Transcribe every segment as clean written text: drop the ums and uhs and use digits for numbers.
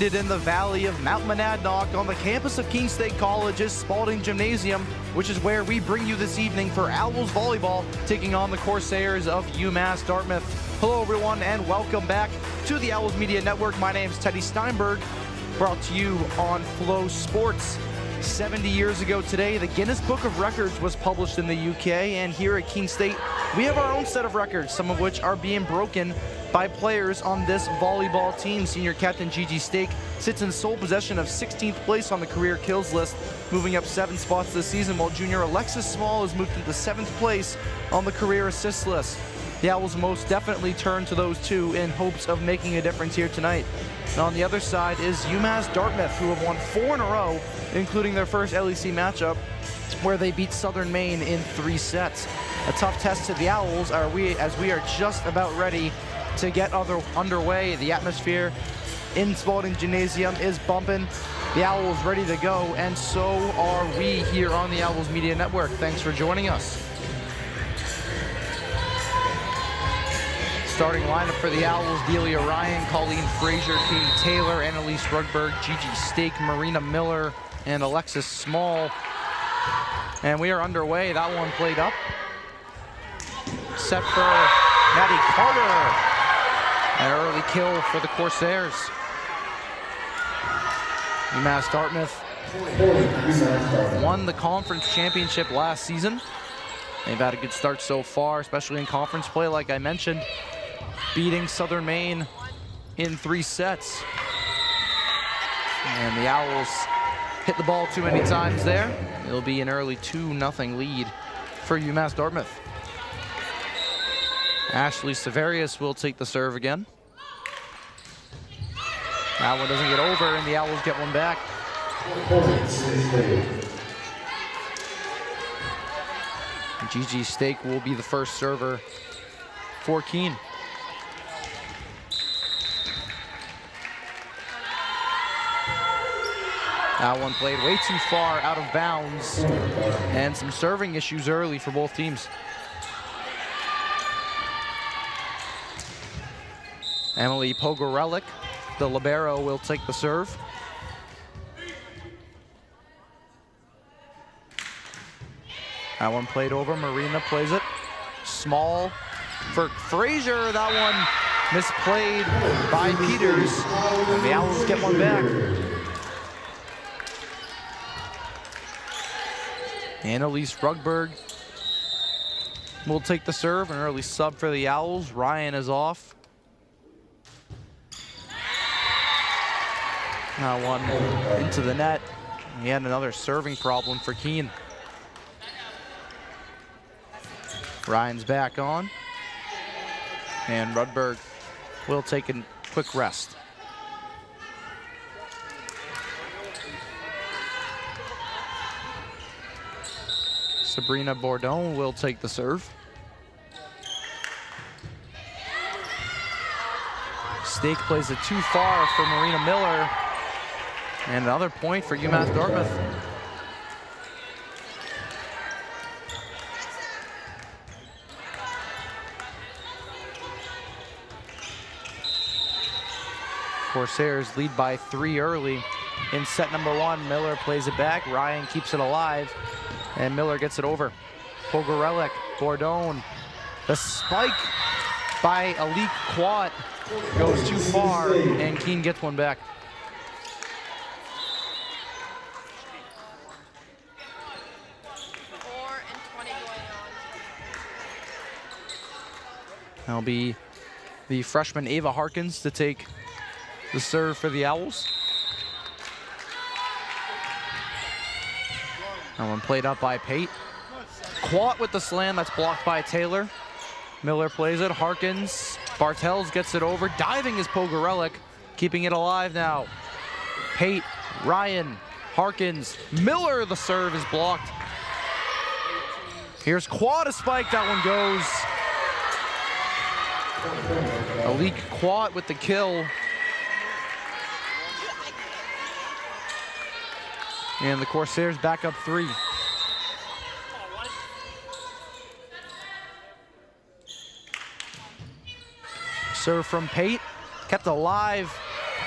Seated in the valley of Mount Monadnock on the campus of Keene State College's Spaulding Gymnasium, which is where we bring you this evening for Owls Volleyball taking on the Corsairs of UMass-Dartmouth. Hello everyone and welcome back to the Owls Media Network. My name is Teddy Steinberg, brought to you on Flow Sports. 70 years ago today, the Guinness Book of Records was published in the UK, and here at Keene State, we have our own set of records, some of which are being broken by players on this volleyball team. Senior captain Gigi Stake sits in sole possession of 16th place on the career kills list, moving up 7 spots this season, while junior Alexis Small has moved into 7th place on the career assist list. The Owls most definitely turn to those two in hopes of making a difference here tonight. And on the other side is UMass-Dartmouth, who have won 4 in a row, including their first LEC matchup, where they beat Southern Maine in 3 sets. A tough test to the Owls as we are just about ready to get underway. The atmosphere in Spaulding Gymnasium is bumping. The Owls ready to go, and so are we here on the Owls Media Network. Thanks for joining us. Starting lineup for the Owls: Delia Ryan, Colleen Frazier, Katie Taylor, Annalise Rugberg, Gigi Stake, Marina Miller, and Alexis Small. And we are underway. That one played up. Set for Maddie Carter. An early kill for the Corsairs. UMass-Dartmouth won the conference championship last season. They've had a good start so far, especially in conference play, like I mentioned, beating Southern Maine in 3 sets. And the Owls hit the ball too many times there. It'll be an early 2-0 lead for UMass-Dartmouth. Ashley Severius will take the serve again. That one doesn't get over, and the Owls get one back. Gigi Stake will be the first server for Keene. That one played way too far out of bounds, and some serving issues early for both teams. Emily Pogorelic, the libero, will take the serve. That one played over. Marina plays it. Small for Frazier. That one misplayed by Peters. And the Owls get one back. Annalise Rugberg will take the serve. An early sub for the Owls. Ryan is off. That one into the net. He had another serving problem for Keene. Ryan's back on. And Rudberg will take a quick rest. Sabrina Bourdon will take the serve. Stake plays it too far for Marina Miller. And another point for UMass-Dartmouth. Corsairs lead by 3 early in set number 1. Miller plays it back. Ryan keeps it alive, and Miller gets it over. Pogorelic, Bourdon. The spike by Alik Quat goes too far, and Keene gets one back. That'll be the freshman Ava Harkins to take the serve for the Owls. That one played up by Pate. Quat with the slam, that's blocked by Taylor. Miller plays it, Harkins. Bartels gets it over. Diving is Pogorelic, keeping it alive now. Pate, Ryan, Harkins, Miller, the serve is blocked. Here's Quat, a spike, that one goes. Alik Quat with the kill. And the Corsairs back up 3. Serve from Pate, kept alive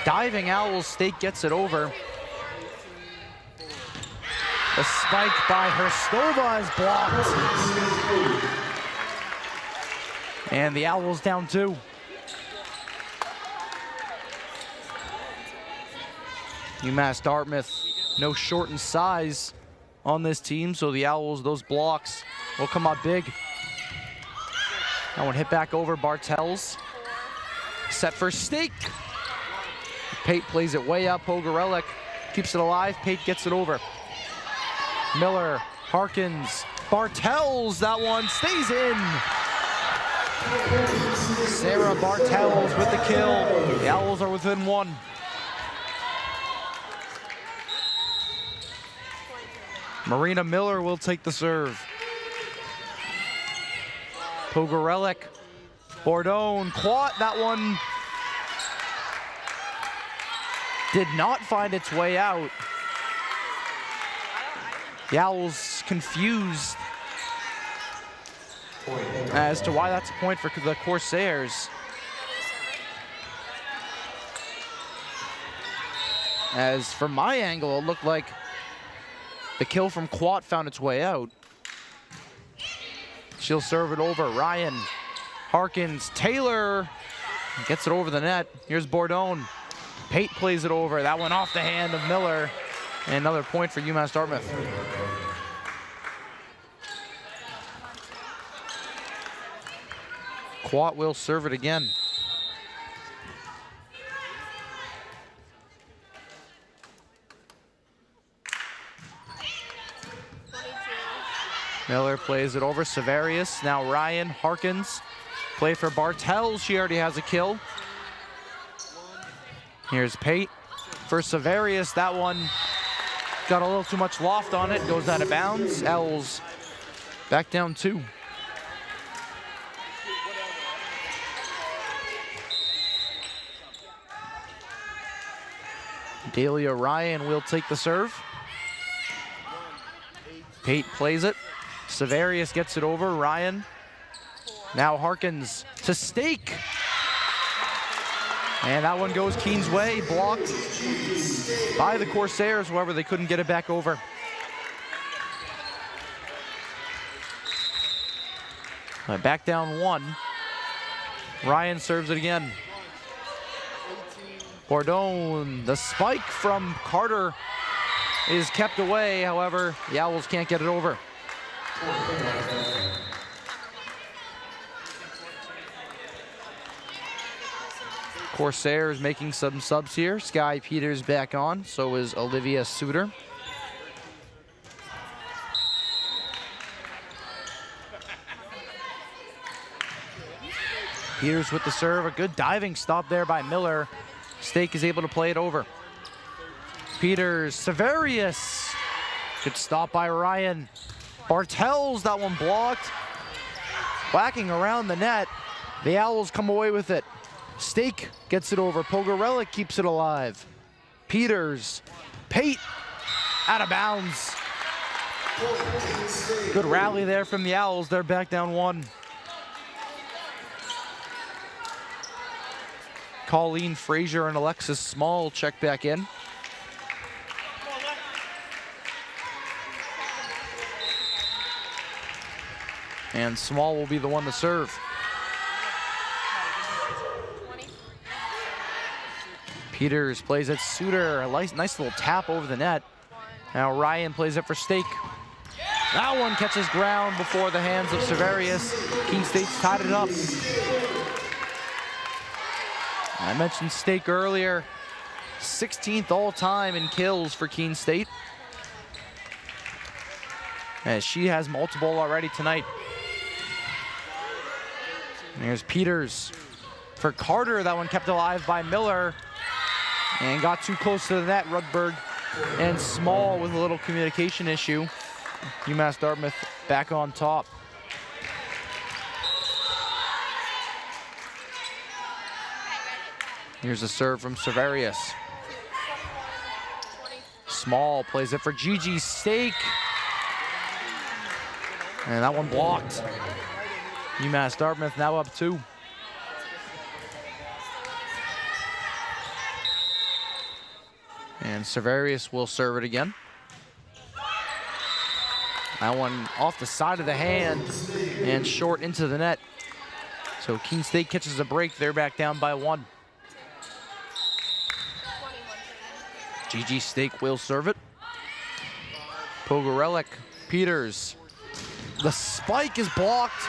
diving Owls. State gets it over. The spike by Hristova is blocked. And the Owls down 2. UMass-Dartmouth, no short in size on this team, so the Owls, those blocks will come up big. That one hit back over Bartels. Set for Stake. Pate plays it way up. Pogorelic keeps it alive. Pate gets it over. Miller, Harkins, Bartels, that one stays in. Sarah Bartels with the kill. The Owls are within 1. Marina Miller will take the serve. Pogorelic, Bourdon, Quat, that one did not find its way out. The Owls confused as to why that's a point for the Corsairs. As from my angle, it looked like the kill from Quat found its way out. She'll serve it over. Ryan, Harkins, Taylor gets it over the net. Here's Bourdon. Pate plays it over. That one off the hand of Miller. And another point for UMass-Dartmouth. Quat will serve it again. Miller plays it over. Severius, now Ryan, Harkins. Play for Bartels, she already has a kill. Here's Pate for Severius, that one got a little too much loft on it, goes out of bounds. Owls back down 2. Dahlia Ryan will take the serve. Pate plays it. Severius gets it over. Ryan. Now Harkins to Stake. And that one goes Keene's way, blocked by the Corsairs. However, they couldn't get it back over. Back down 1. Ryan serves it again. Bourdon, the spike from Carter is kept away. However, the Owls can't get it over. Corsairs making some subs here. Sky Peters back on, so is Olivia Suter. Peters with the serve, a good diving stop there by Miller. Stake is able to play it over. Peters, Severius, good stop by Ryan. Bartels, that one blocked. Whacking around the net. The Owls come away with it. Stake gets it over. Pogorelic keeps it alive. Peters, Pate, out of bounds. Good rally there from the Owls. They're back down 1. Colleen Frazier and Alexis Small check back in. And Small will be the one to serve. Peters plays it. Suter, a nice little tap over the net. Now Ryan plays it for Stake. That one catches ground before the hands of Severius. Keene State's tied it up. I mentioned Stake earlier. 16th all-time in kills for Keene State. As she has multiple already tonight. And here's Peters for Carter. That one kept alive by Miller. And got too close to the net. Rudberg and Small with a little communication issue. UMass-Dartmouth back on top. Here's a serve from Severius. Small plays it for Gigi Stake. And that one blocked. UMass-Dartmouth now up 2. And Severius will serve it again. That one off the side of the hand and short into the net. So Keene State catches a break. They're back down by 1. GG Stake will serve it. Pogorelic, Peters. The spike is blocked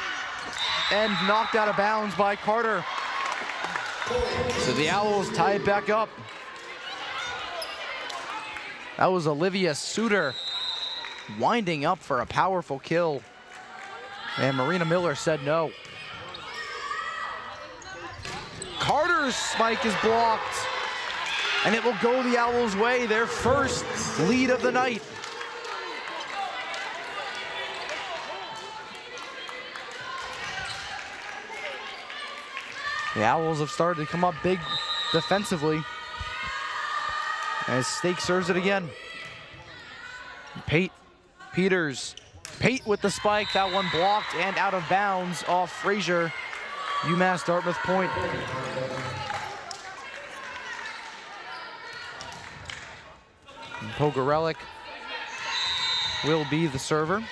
and knocked out of bounds by Carter. So the Owls tie it back up. That was Olivia Suter winding up for a powerful kill. And Marina Miller said no. Carter's spike is blocked. And it will go the Owls' way, their first lead of the night. The Owls have started to come up big defensively. As Stake serves it again. Peters. Pate with the spike, that one blocked and out of bounds off Frazier. UMass-Dartmouth point. And Pogorelic will be the server.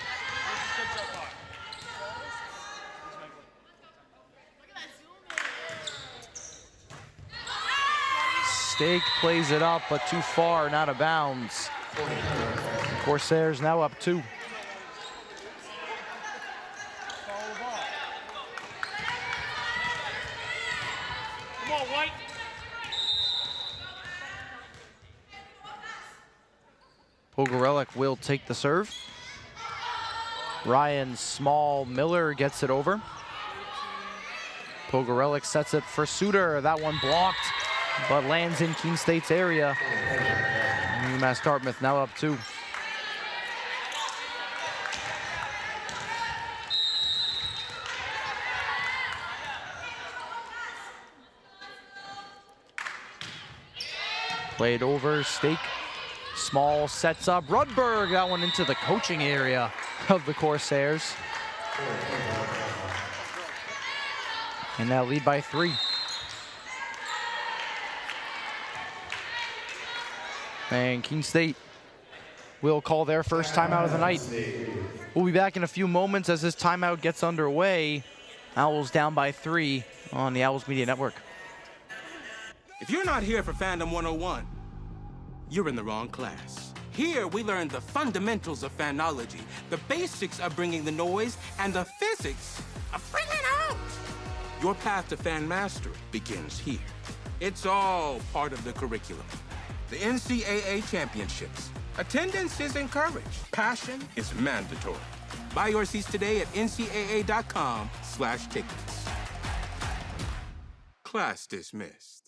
Stake plays it up, but too far and out of bounds. Corsairs now up 2. Come on, White. Pogorelic will take the serve. Ryan Small-Miller gets it over. Pogorelic sets it for Suter. That one blocked, but lands in Keene State's area. UMass-Dartmouth now up 2. Played over, Stake. Small sets up Rudberg, that one into the coaching area of the Corsairs. And now lead by 3. And Keene State will call their first timeout of the night. We'll be back in a few moments as this timeout gets underway. Owls down by 3 on the Owls Media Network. If you're not here for Fandom 101, you're in the wrong class. Here, we learn the fundamentals of fanology, the basics of bringing the noise, and the physics of bringing it out. Your path to fan mastery begins here. It's all part of the curriculum. The NCAA Championships. Attendance is encouraged. Passion is mandatory. Buy your seats today at ncaa.com/tickets. Class dismissed.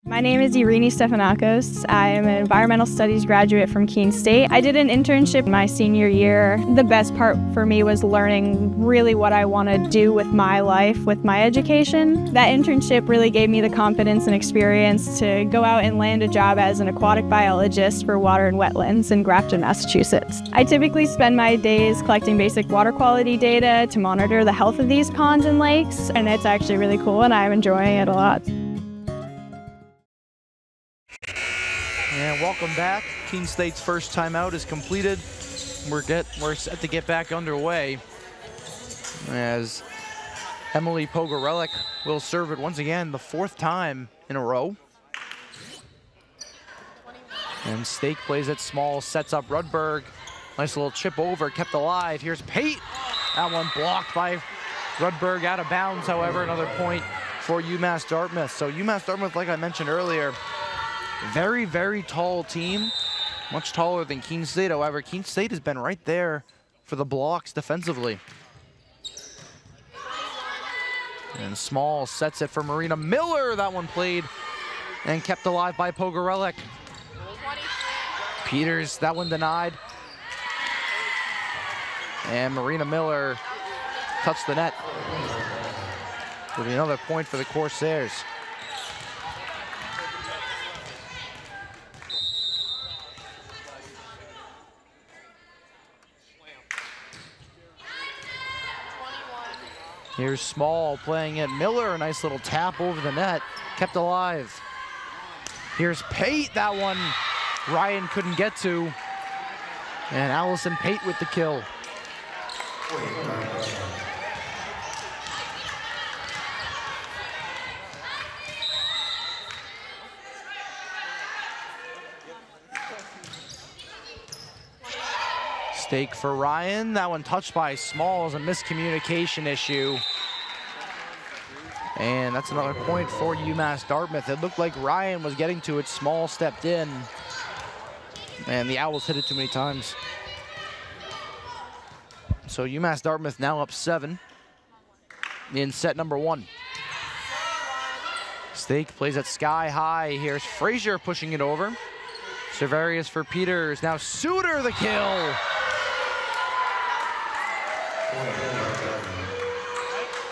My name is Irini Stefanakos. I am an environmental studies graduate from Keene State. I did an internship my senior year. The best part for me was learning really what I want to do with my life, with my education. That internship really gave me the confidence and experience to go out and land a job as an aquatic biologist for water and wetlands in Grafton, Massachusetts. I typically spend my days collecting basic water quality data to monitor the health of these ponds and lakes, and it's actually really cool and I'm enjoying it a lot. And welcome back. Keene State's first timeout is completed. We're set to get back underway as Emily Pogorelic will serve it once again, the 4th time in a row. And Stake plays it small, sets up Rudberg. Nice little chip over, kept alive. Here's Pate. That one blocked by Rudberg, out of bounds, however, another point for UMass-Dartmouth. So UMass-Dartmouth, like I mentioned earlier, very, very tall team, much taller than Keene State. However, Keene State has been right there for the blocks defensively. And Small sets it for Marina Miller. That one played and kept alive by Pogorelic. Peters, that one denied. And Marina Miller touched the net. Will be another point for the Corsairs. Here's Small playing it. Miller, a nice little tap over the net, kept alive. Here's Pate, that one Ryan couldn't get to. And Allison Pate with the kill. Stake for Ryan. That one touched by Smalls, a miscommunication issue. And that's another point for UMass-Dartmouth. It looked like Ryan was getting to it. Small stepped in. And the Owls hit it too many times. So UMass-Dartmouth now up 7 in set number 1. Stake plays it sky high. Here's Frazier pushing it over. Severius for Peters. Now Suter the kill.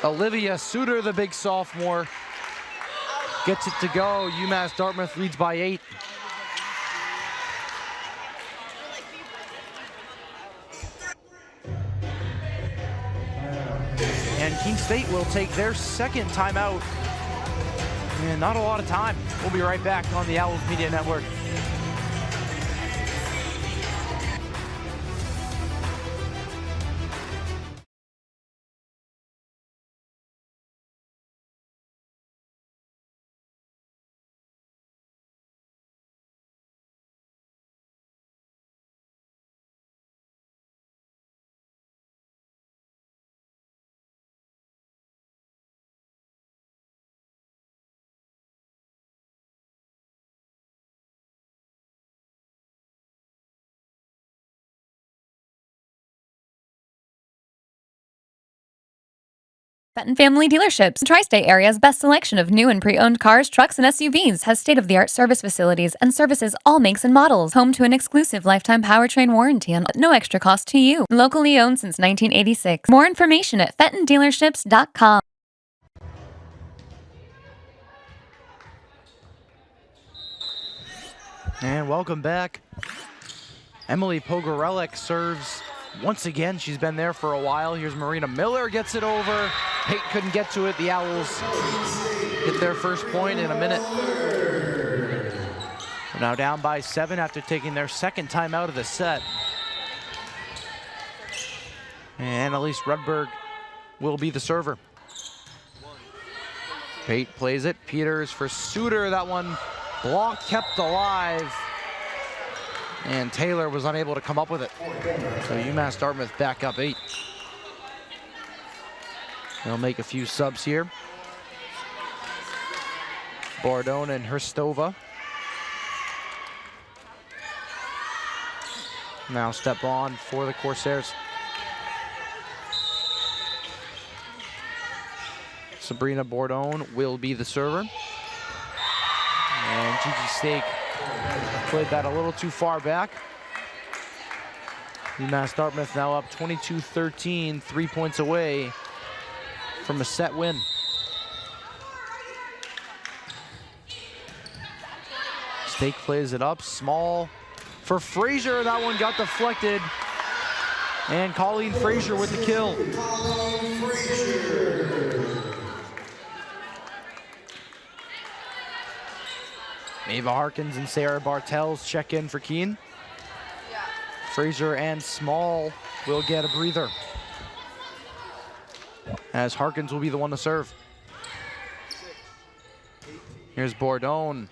Olivia Suter, the big sophomore, gets it to go. UMass-Dartmouth leads by 8. And Keene State will take their second timeout. And not a lot of time. We'll be right back on the Owls Media Network. Fenton Family Dealerships, Tri-State Area's best selection of new and pre-owned cars, trucks, and SUVs, has state-of-the-art service facilities and services all makes and models. Home to an exclusive lifetime powertrain warranty on no extra cost to you. Locally owned since 1986. More information at fentondealerships.com. And welcome back. Emily Pogorelic serves once again. She's been there for a while. Here's Marina Miller, gets it over. Pate couldn't get to it. The Owls get their first point in a minute. They're now down by 7 after taking their second time out of the set. And Annalise Rudberg will be the server. Pate plays it. Peters for Suter. That one blocked, kept alive. And Taylor was unable to come up with it. So UMass-Dartmouth back up 8. They'll make a few subs here. Bordone and Hristova now step on for the Corsairs. Sabrina Bordone will be the server. And Gigi Stake played that a little too far back. UMass-Dartmouth now up 22-13, 3 points away from a set win. Stake plays it up, small for Frazier. That one got deflected. And Colleen Frazier with the kill. Ava Harkins and Sarah Bartels check in for Keene. Frazier and Small will get a breather, as Harkins will be the one to serve. Here's Bordone.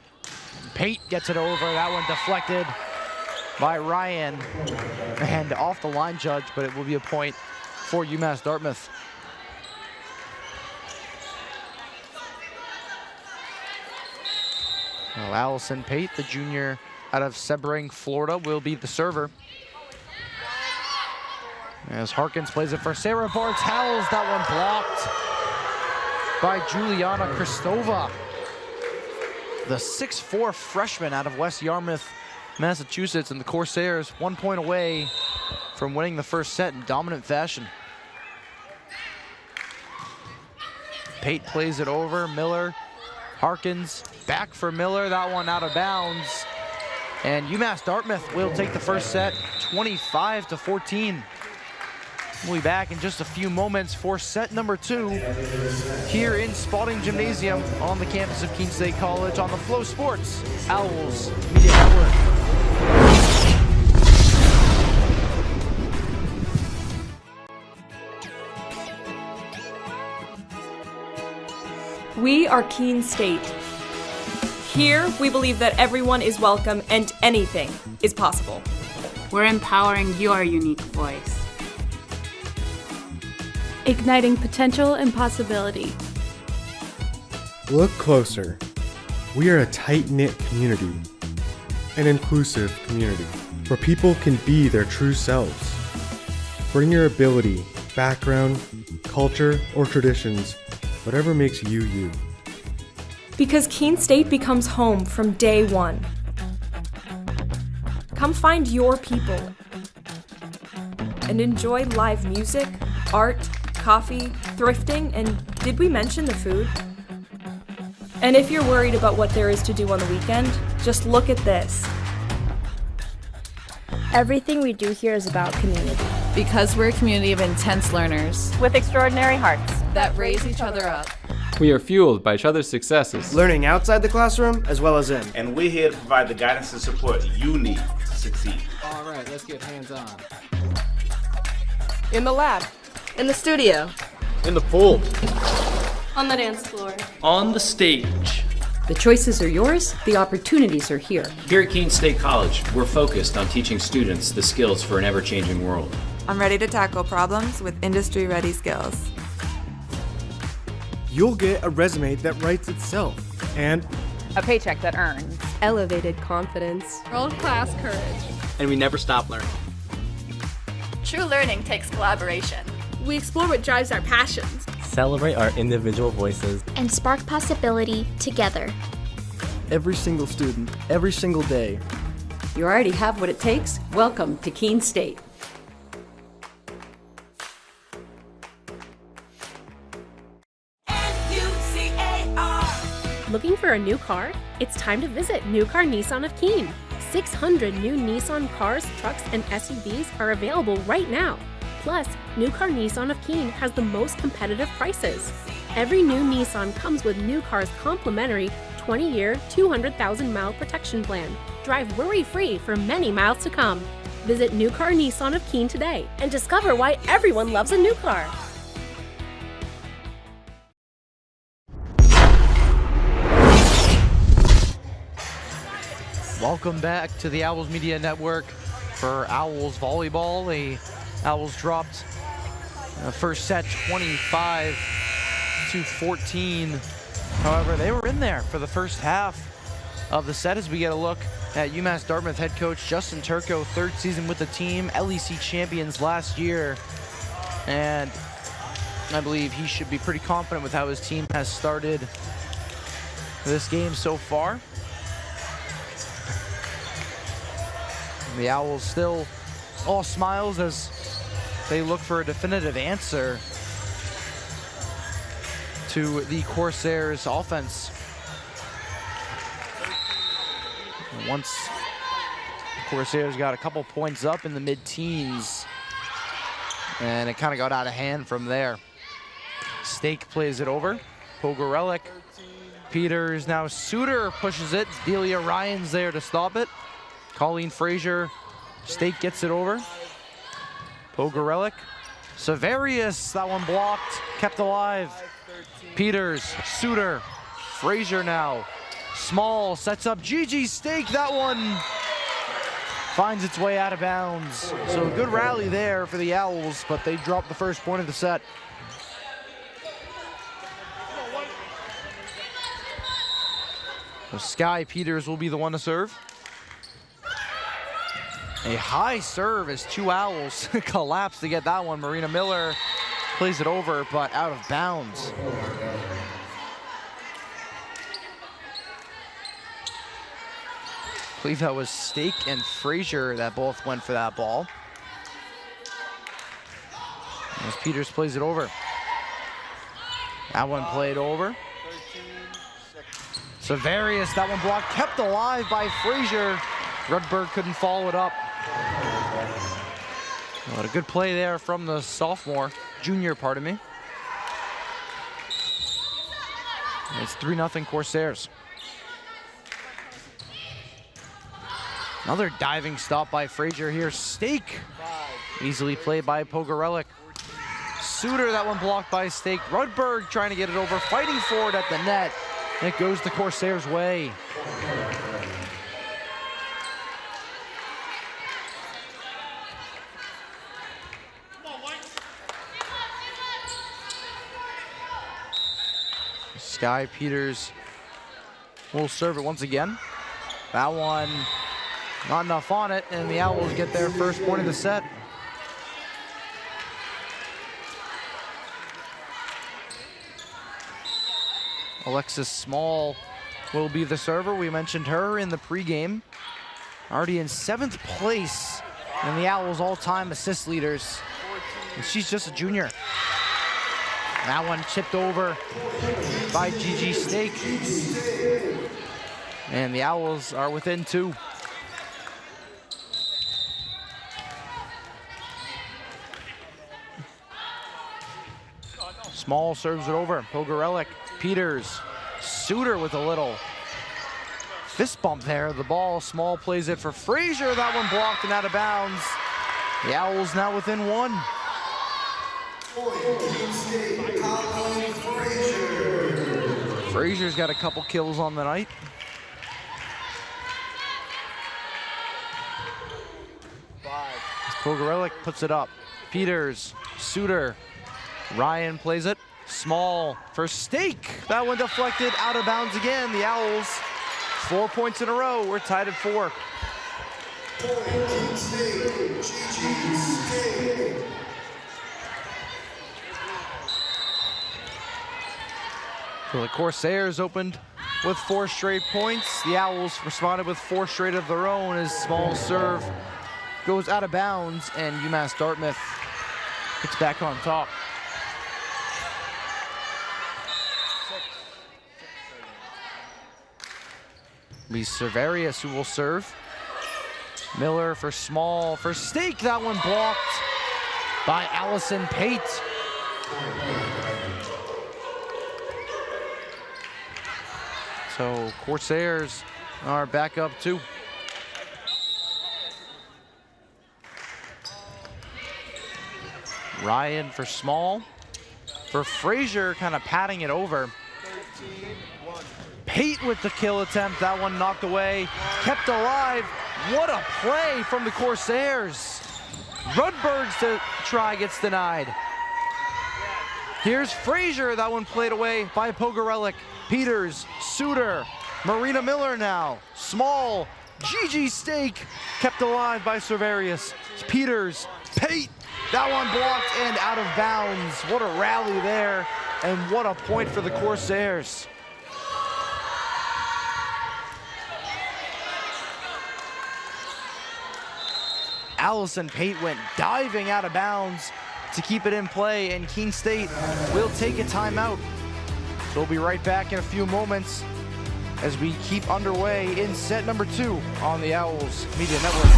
Pate gets it over. That one deflected by Ryan and off the line judge, but it will be a point for UMass-Dartmouth. Well, Allison Pate, the junior out of Sebring, Florida, will be the server. As Harkins plays it for Sarah Bartels. That one blocked by Juliana Kristova, the 6'4" freshman out of West Yarmouth, Massachusetts, and the Corsairs 1 point away from winning the first set in dominant fashion. Pate plays it over. Miller, Harkins, back for Miller. That one out of bounds. And UMass-Dartmouth will take the first set 25-14. We'll be back in just a few moments for set number 2 here in Spaulding Gymnasium on the campus of Keene State College on the Flow Sports Owls Media Network. We are Keene State. Here, we believe that everyone is welcome and anything is possible. We're empowering your unique voice. Igniting potential and possibility. Look closer. We are a tight-knit community, an inclusive community, where people can be their true selves. Bring your ability, background, culture, or traditions, whatever makes you you. Because Keene State becomes home from day one. Come find your people and enjoy live music, art, coffee, thrifting, and did we mention the food? And if you're worried about what there is to do on the weekend, just look at this. Everything we do here is about community. Because we're a community of intense learners with extraordinary hearts that raise each other up. We are fueled by each other's successes. Learning outside the classroom as well as in. And we're here to provide the guidance and support you need to succeed. All right, let's get hands-on. In the lab. In the studio. In the pool. On the dance floor. On the stage. The choices are yours, the opportunities are here. Here at Keene State College, we're focused on teaching students the skills for an ever-changing world. I'm ready to tackle problems with industry-ready skills. You'll get a resume that writes itself and a paycheck that earns. Elevated confidence. World-class courage. And we never stop learning. True learning takes collaboration. We explore what drives our passions. Celebrate our individual voices. And spark possibility together. Every single student, every single day. You already have what it takes. Welcome to Keene State. Looking for a new car? It's time to visit New Car Nissan of Keene. 600 new Nissan cars, trucks, and SUVs are available right now. Plus, New Car Nissan of Keene has the most competitive prices. Every new Nissan comes with New Car's complimentary 20-year, 200,000-mile protection plan. Drive worry-free for many miles to come. Visit New Car Nissan of Keene today and discover why everyone loves a new car. Welcome back to the Owls Media Network for Owls Volleyball. The Owls dropped first set 25-14. However, they were in there for the first half of the set as we get a look at UMass-Dartmouth head coach Justin Turco, third season with the team, LEC champions last year. And I believe he should be pretty confident with how his team has started this game so far. The Owls still all smiles as they look for a definitive answer to the Corsairs offense. Once Corsairs got a couple points up in the mid-teens, and it kind of got out of hand from there. Stake plays it over. Pogorelic. Peters, now Suter pushes it. Delia Ryan's there to stop it. Colleen Frazier, Stake gets it over. Pogorelic. Severius, that one blocked, kept alive. Peters, Suter, Frazier now. Small sets up Gigi Stake, that one finds its way out of bounds. So a good rally there for the Owls, but they dropped the first point of the set. So Sky Peters will be the one to serve. A high serve as two Owls collapse to get that one. Marina Miller plays it over, but out of bounds. I believe that was Stake and Frazier that both went for that ball. As Peters plays it over. That one played over. Severius, that one blocked, kept alive by Frazier. Rudberg couldn't follow it up. What a good play there from the junior, pardon me. It's 3-0 Corsairs. Another diving stop by Frazier here. Stake. Easily played by Pogorelic. Suter, that one blocked by Stake. Rudberg trying to get it over, fighting for it at the net. It goes the Corsairs' way. Sky Peters will serve it once again. That one, not enough on it, and the Owls get their first point of the set. Alexis Small will be the server. We mentioned her in the pregame. Already in 7th place in the Owls' all-time assist leaders. And she's just a junior. That one chipped over by Gigi Stake. And the Owls are within 2. Small serves it over. Pogorelic, Peters, Suter with a little fist bump there. The ball, Small plays it for Frazier. That one blocked and out of bounds. The Owls now within 1. Frazier's got a couple kills on the night. Pogorelic puts it up. Peters, Suter, Ryan plays it. Small for Stake. That one deflected out of bounds again. The Owls, 4 points in a row. We're tied at 4. So the Corsairs opened with 4 straight points. The Owls responded with 4 straight of their own as Small serve goes out of bounds and UMass-Dartmouth gets back on top. Be Cerverius who will serve. Miller for Small for Stake. That one blocked by Allison Pate. So Corsairs are back up 2. Ryan for Small. For Frazier, kind of patting it over. Pate with the kill attempt. That one knocked away. Kept alive. What a play from the Corsairs. Rudberg's try gets denied. Here's Frazier. That one played away by Pogorelic. Peters, Suter, Marina Miller now. Small, Gigi Stake kept alive by Cerverius. Peters, Pate. That one blocked and out of bounds. What a rally there, and what a point for the Corsairs. Allison Pate went diving out of bounds to keep it in play, and Keene State will take a timeout. So we'll be right back in a few moments as we keep underway in set number 2 on the Owls Media Network.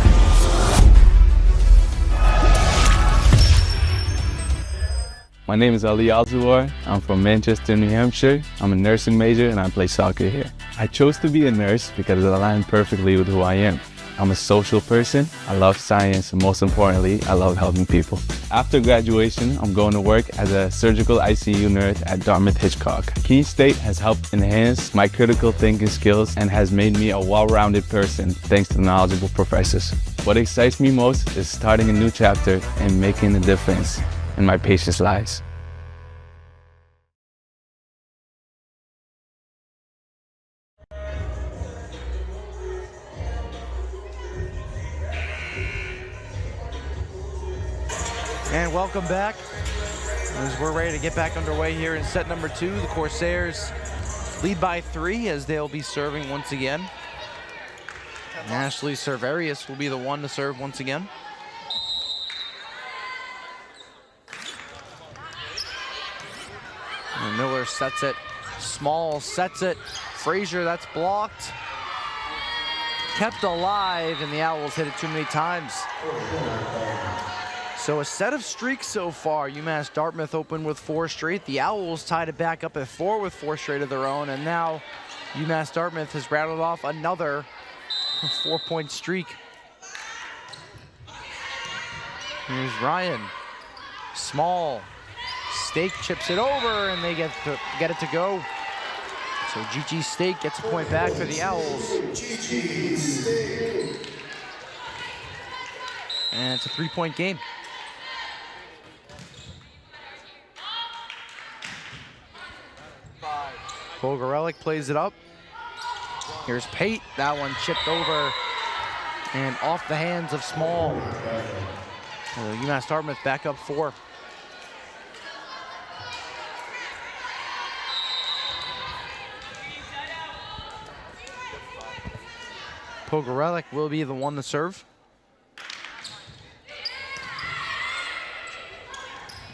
My name is Ali Alzuar. I'm from Manchester, New Hampshire. I'm a nursing major and I play soccer here. I chose to be a nurse because it aligned perfectly with who I am. I'm a social person, I love science, and most importantly, I love helping people. After graduation, I'm going to work as a surgical ICU nurse at Dartmouth Hitchcock. Keene State has helped enhance my critical thinking skills and has made me a well-rounded person thanks to knowledgeable professors. What excites me most is starting a new chapter and making a difference in my patients' lives. And welcome back as we're ready to get back underway here in set number 2. The Corsairs lead by 3 as they'll be serving once again. Ashley Cerverius will be the one to serve once again. And Miller sets it. Small sets it. Frazier, that's blocked. Kept alive, and the Owls hit it too many times. So a set of streaks so far. UMass-Dartmouth opened with 4 straight. The Owls tied it back up at 4 with 4 straight of their own. And now UMass-Dartmouth has rattled off another 4-point streak. Here's Ryan. Small. Stake chips it over, and they get it to go. So GG Stake gets a point back for the Owls. And it's a 3-point game. Pogorelic plays it up. Here's Pate. That one chipped over and off the hands of Small. UMass-Dartmouth back up 4. Pogorelic will be the one to serve.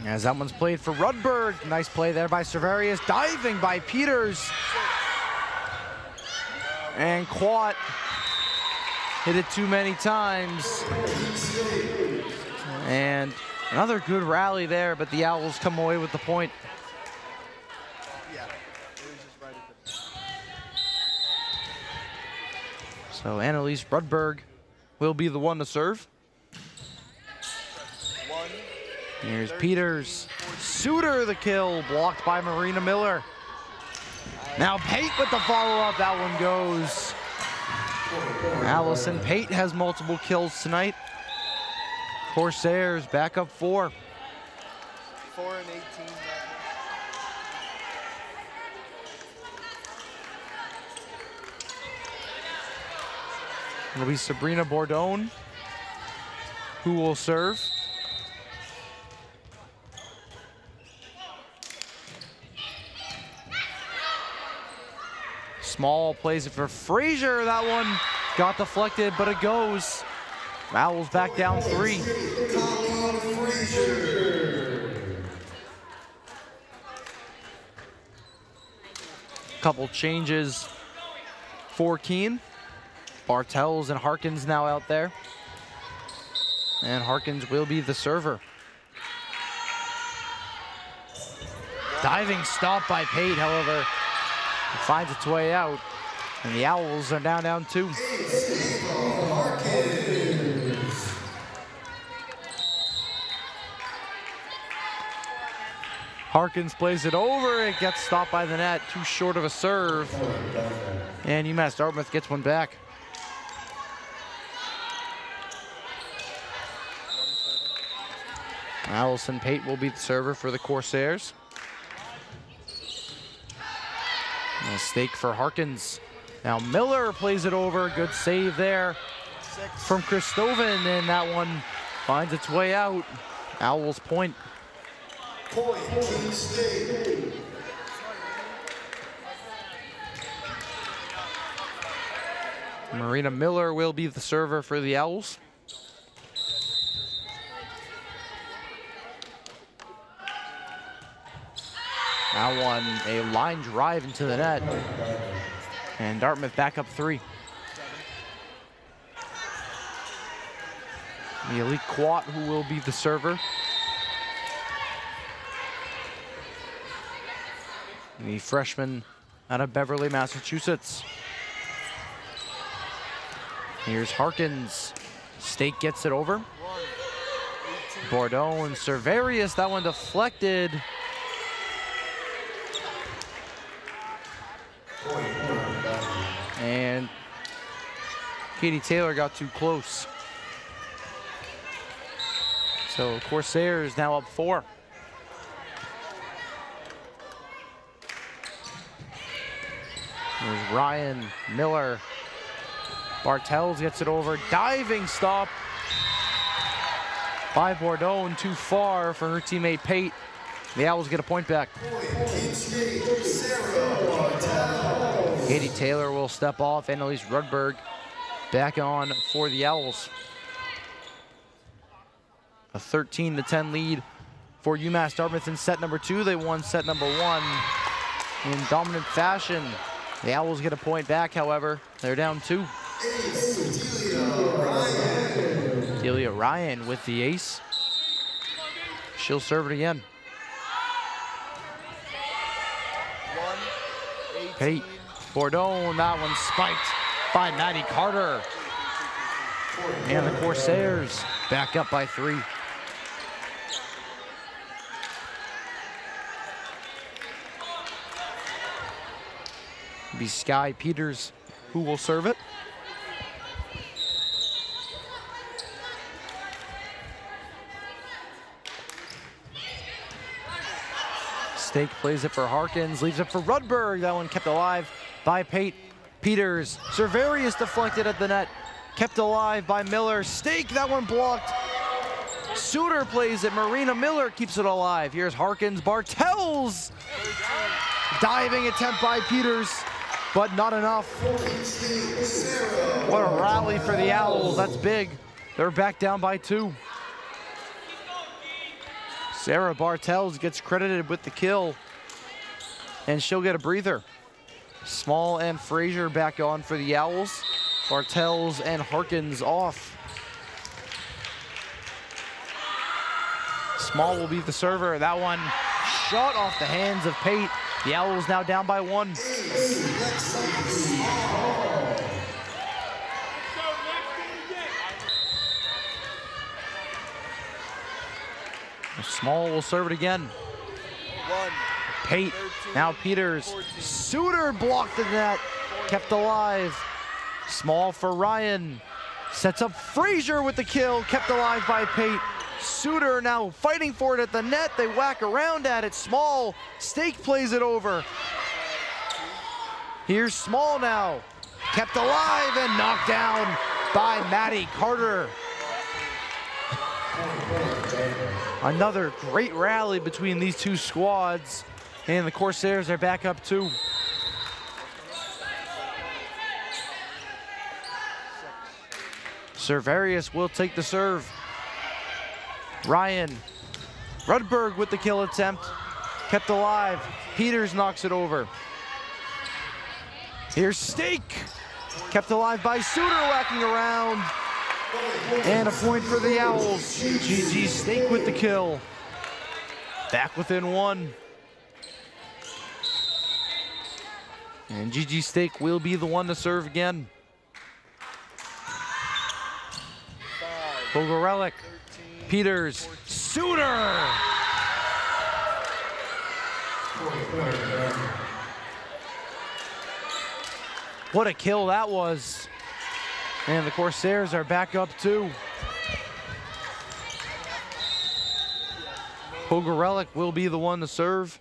As that one's played for Rudberg. Nice play there by Cerverius. Diving by Peters. And Quat hit it too many times. And another good rally there, but the Owls come away with the point. So Annalise Rudberg will be the one to serve. Here's Peters. Suter the kill, blocked by Marina Miller. Now Pate with the follow-up, that one goes. Allison Pate has multiple kills tonight. Corsairs back up 4. 4 and 18. It'll be Sabrina Bordone who will serve. Small plays it for Frazier. That one got deflected, but it goes. Owls back down 3. Couple changes for Keene. Bartels and Harkins now out there. And Harkins will be the server. Diving stop by Pate, however, it finds its way out. And the Owls are down 2. Harkins plays it over. It gets stopped by the net. Too short of a serve. And UMass-Dartmouth gets one back. Allison Pate will be the server for the Corsairs. And a stake for Harkins. Now Miller plays it over. Good save there from Christoven, and that one finds its way out. Owls point. Marina Miller will be the server for the Owls. That one, a line drive into the net. And Dartmouth back up 3. The elite Quat who will be the server. The freshman out of Beverly, Massachusetts. Here's Harkins. Stake gets it over. Bordeaux and Cerverius, that one deflected. And Katie Taylor got too close. So Corsairs now up 4. There's Ryan Miller. Bartels gets it over. Diving stop by Bordeaux, and too far for her teammate Pate. The Owls get a point back. Katie Taylor will step off. Annalise Rudberg back on for the Owls. A 13-10 lead for UMass-Dartmouth in set number 2. They won set number 1 in dominant fashion. The Owls get a point back, however. They're down 2. Delia Ryan with the ace. She'll serve it again. Pate Bourdon, that one spiked by Maddie Carter. And the Corsairs back up by 3. It'll be Sky Peters who will serve it. Stake plays it for Harkins, leaves it for Rudberg. That one kept alive by Pate Peters. Cerverius deflected at the net, kept alive by Miller. Stake, that one blocked. Suter plays it, Marina Miller keeps it alive. Here's Harkins, Bartels. Diving attempt by Peters, but not enough. What a rally for the Owls, that's big. They're back down by 2. Sarah Bartels gets credited with the kill, and she'll get a breather. Small and Frazier back on for the Owls. Bartels and Harkins off. Small will be the server. That one shot off the hands of Pate. The Owls now down by 1. Small will serve it again. Pate, now Peters. Suter blocked the net, kept alive. Small for Ryan. Sets up Frazier with the kill, kept alive by Pate. Suter now fighting for it at the net. They whack around at it. Small, Stake plays it over. Here's Small now. Kept alive and knocked down by Maddie Carter. Another great rally between these two squads, and the Corsairs are back up 2. Cerverius will take the serve. Ryan, Rudberg with the kill attempt, kept alive. Peters knocks it over. Here's Stake, kept alive by Suter, whacking around. And a point for the Owls. GG Stake with the kill. Back within 1. And GG Stake will be the one to serve again. Pogorelic, Peters, Suter! What a kill that was. And the Corsairs are back up 2. Pogorelic will be the one to serve.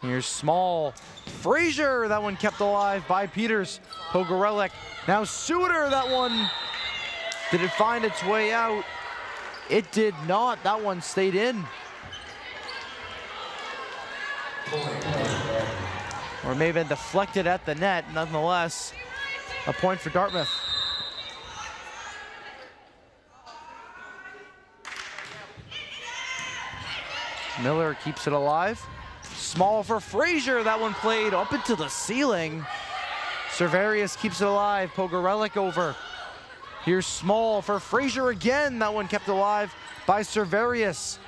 Here's Small. Frazier, that one kept alive by Peters. Pogorelic. Now Suter, that one. Did it find its way out? It did not. That one stayed in. Or may have been deflected at the net. Nonetheless, a point for Dartmouth. Miller keeps it alive. Small for Frazier. That one played up into the ceiling. Cerverius keeps it alive. Pogorelic over. Here's Small for Frazier again. That one kept alive by Cerverius.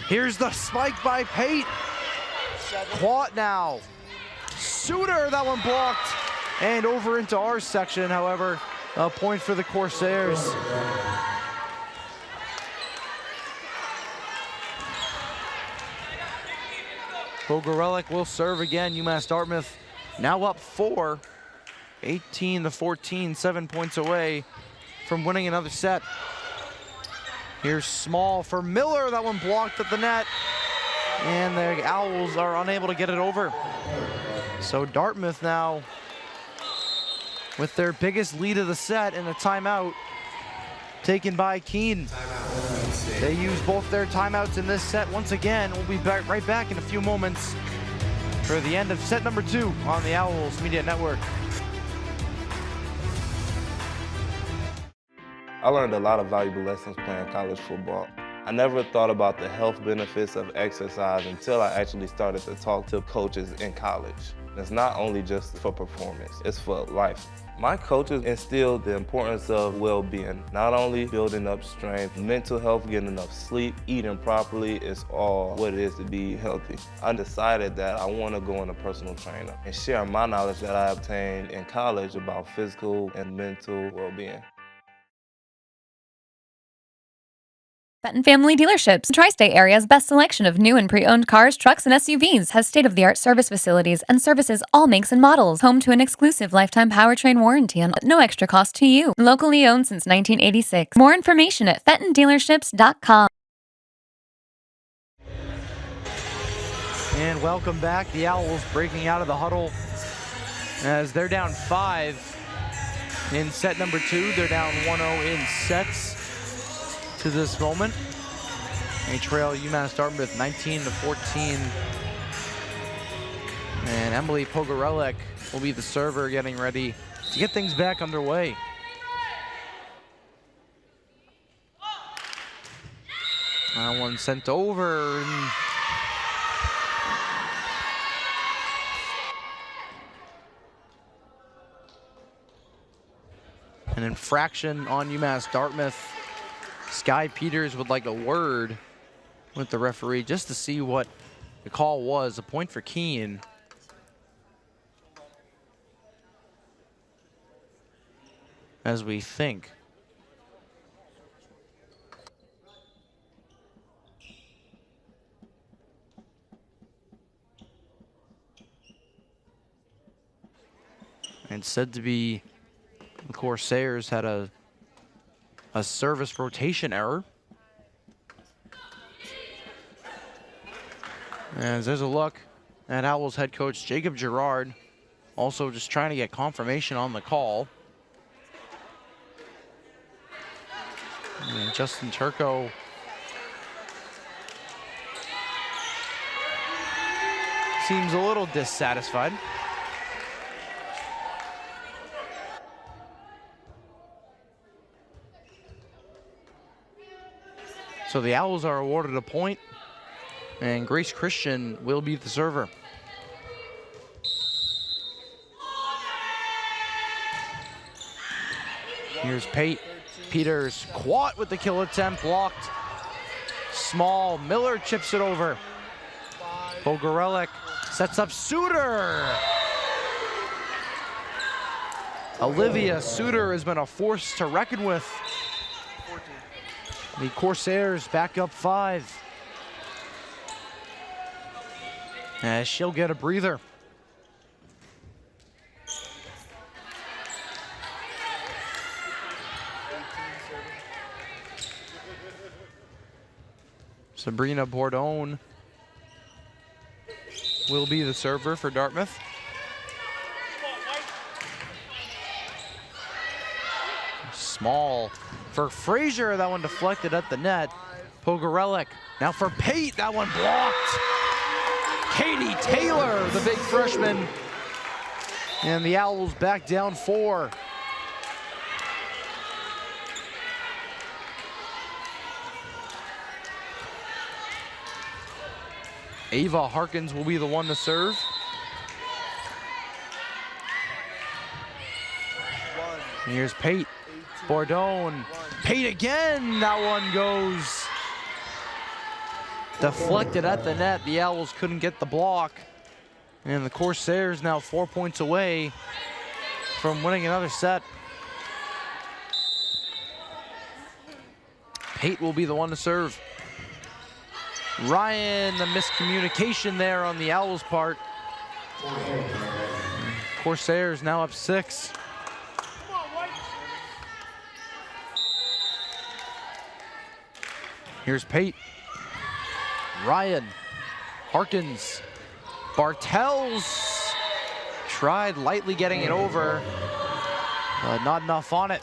Here's the spike by Pate. Quat now. Suter, that one blocked. And over into our section, however, a point for the Corsairs. Pogorelic will serve again. UMass-Dartmouth now up 4. 18-14, 7 points away from winning another set. Here's Small for Miller. That one blocked at the net. And the Owls are unable to get it over. So Dartmouth now with their biggest lead of the set in a timeout taken by Keene. They use both their timeouts in this set once again. We'll be right back in a few moments for the end of set number 2 on the Owls Media Network. I learned a lot of valuable lessons playing college football. I never thought about the health benefits of exercise until I actually started to talk to coaches in college. It's not only just for performance, it's for life. My coaches instilled the importance of well-being, not only building up strength, mental health, getting enough sleep, eating properly is all what it is to be healthy. I decided that I want to go on a personal trainer and share my knowledge that I obtained in college about physical and mental well-being. Fenton Family Dealerships, Tri-State area's best selection of new and pre-owned cars, trucks, and SUVs, has state-of-the-art service facilities and services all makes and models. Home to an exclusive lifetime powertrain warranty and no extra cost to you. Locally owned since 1986. More information at fentondealerships.com. And welcome back. The Owls breaking out of the huddle as they're down 5 in set number 2. They're down 1-0 in sets to this moment. They trail UMass-Dartmouth 19-14. And Emily Pogorelek will be the server, getting ready to get things back underway. That one sent over. An infraction on UMass-Dartmouth. Sky Peters would like a word with the referee just to see what the call was. A point for Keene. As we think. And said to be the Corsairs had a service rotation error. As there's a look at Owls head coach Jacob Girard, also just trying to get confirmation on the call. And Justin Turco seems a little dissatisfied. So the Owls are awarded a point, and Grace Christian will be the server. Here's Peters, Quat with the kill attempt, blocked. Small, Miller chips it over. Pogorelek sets up Suter. Olivia Suter has been a force to reckon with. The Corsairs back up 5. As she'll get a breather. Sabrina Bourdon will be the server for Dartmouth. Small for Frazier, that one deflected at the net. Pogorelek, now for Pate, that one blocked. Katie Taylor, the big freshman. And the Owls back down 4. Ava Harkins will be the one to serve. Here's Pate. Bourdon. Pate again. That one goes deflected at the net. The Owls couldn't get the block. And the Corsairs now 4 points away from winning another set. Pate will be the one to serve. Ryan, the miscommunication there on the Owls' part. Corsairs now up 6. Here's Pate. Ryan. Harkins. Bartels tried lightly getting it over, but not enough on it.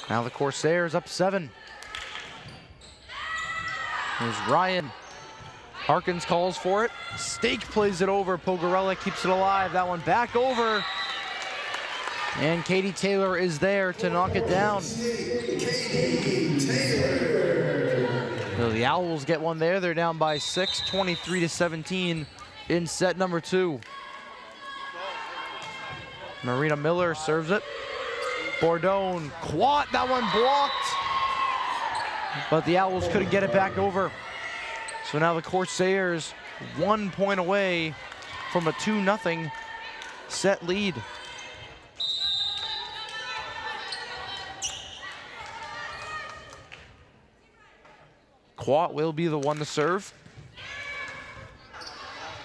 Now the Corsairs up 7. Here's Ryan. Harkins calls for it. Stake plays it over. Pogorelek keeps it alive. That one back over. And Katie Taylor is there to knock it down. So the Owls get one there. They're down by 6, 23-17 in set number 2. Marina Miller serves it. Bourdon, quat, that one blocked. But the Owls couldn't get it back over. So now the Corsairs 1 point away from a 2-0 set lead. Quat will be the one to serve.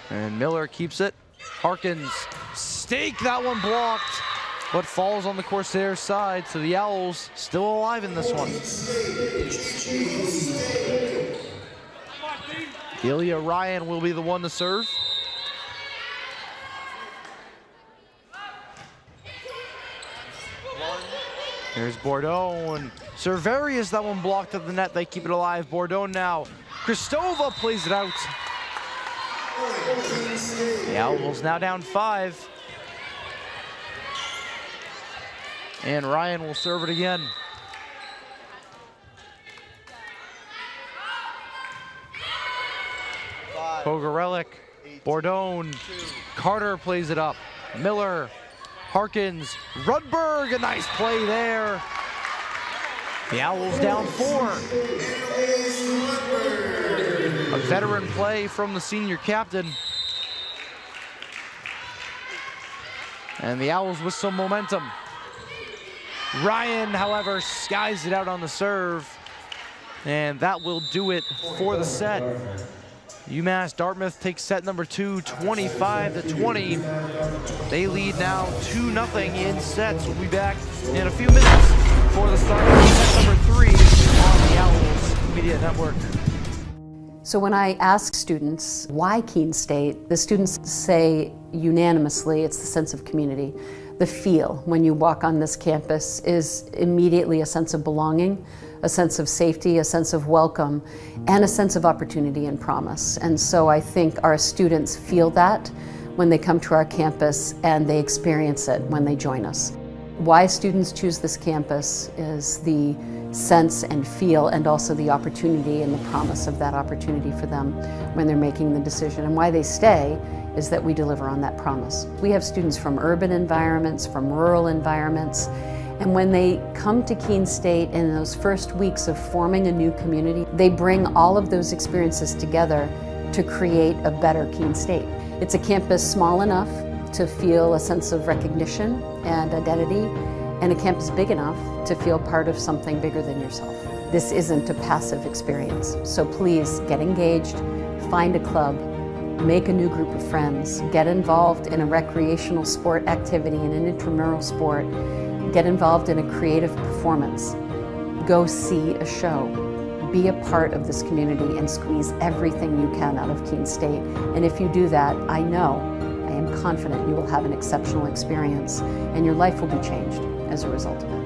And Miller keeps it. Harkins, stake, that one blocked, but falls on the Corsairs side, so the Owls still alive in this one. Ilya Ryan will be the one to serve. There's Bourdon. Cerverius, that one blocked at the net. They keep it alive. Bourdon now. Kristova plays it out. The Owls now down 5. And Ryan will serve it again. Pogorelic, Bourdon, Carter plays it up. Miller, Harkins, Rudberg, a nice play there. The Owls down 4. A veteran play from the senior captain. And the Owls with some momentum. Ryan, however, skies it out on the serve. And that will do it for the set. UMass-Dartmouth takes set number 2, 25-20. They lead now 2-0 in sets. We'll be back in a few minutes for the start of set number 3 on the Owls Media Network. So when I ask students why Keene State, the students say unanimously it's the sense of community. The feel when you walk on this campus is immediately a sense of belonging, a sense of safety, a sense of welcome, and a sense of opportunity and promise. And so I think our students feel that when they come to our campus, and they experience it when they join us. Why students choose this campus is the sense and feel, and also the opportunity and the promise of that opportunity for them when they're making the decision. And why they stay is that we deliver on that promise. We have students from urban environments, from rural environments, and when they come to Keene State in those first weeks of forming a new community, they bring all of those experiences together to create a better Keene State. It's a campus small enough to feel a sense of recognition and identity, and a campus big enough to feel part of something bigger than yourself. This isn't a passive experience, so please get engaged, find a club, make a new group of friends, get involved in a recreational sport activity, in an intramural sport, get involved in a creative performance, go see a show, be a part of this community and squeeze everything you can out of Keene State. And if you do that, I am confident you will have an exceptional experience and your life will be changed as a result of it.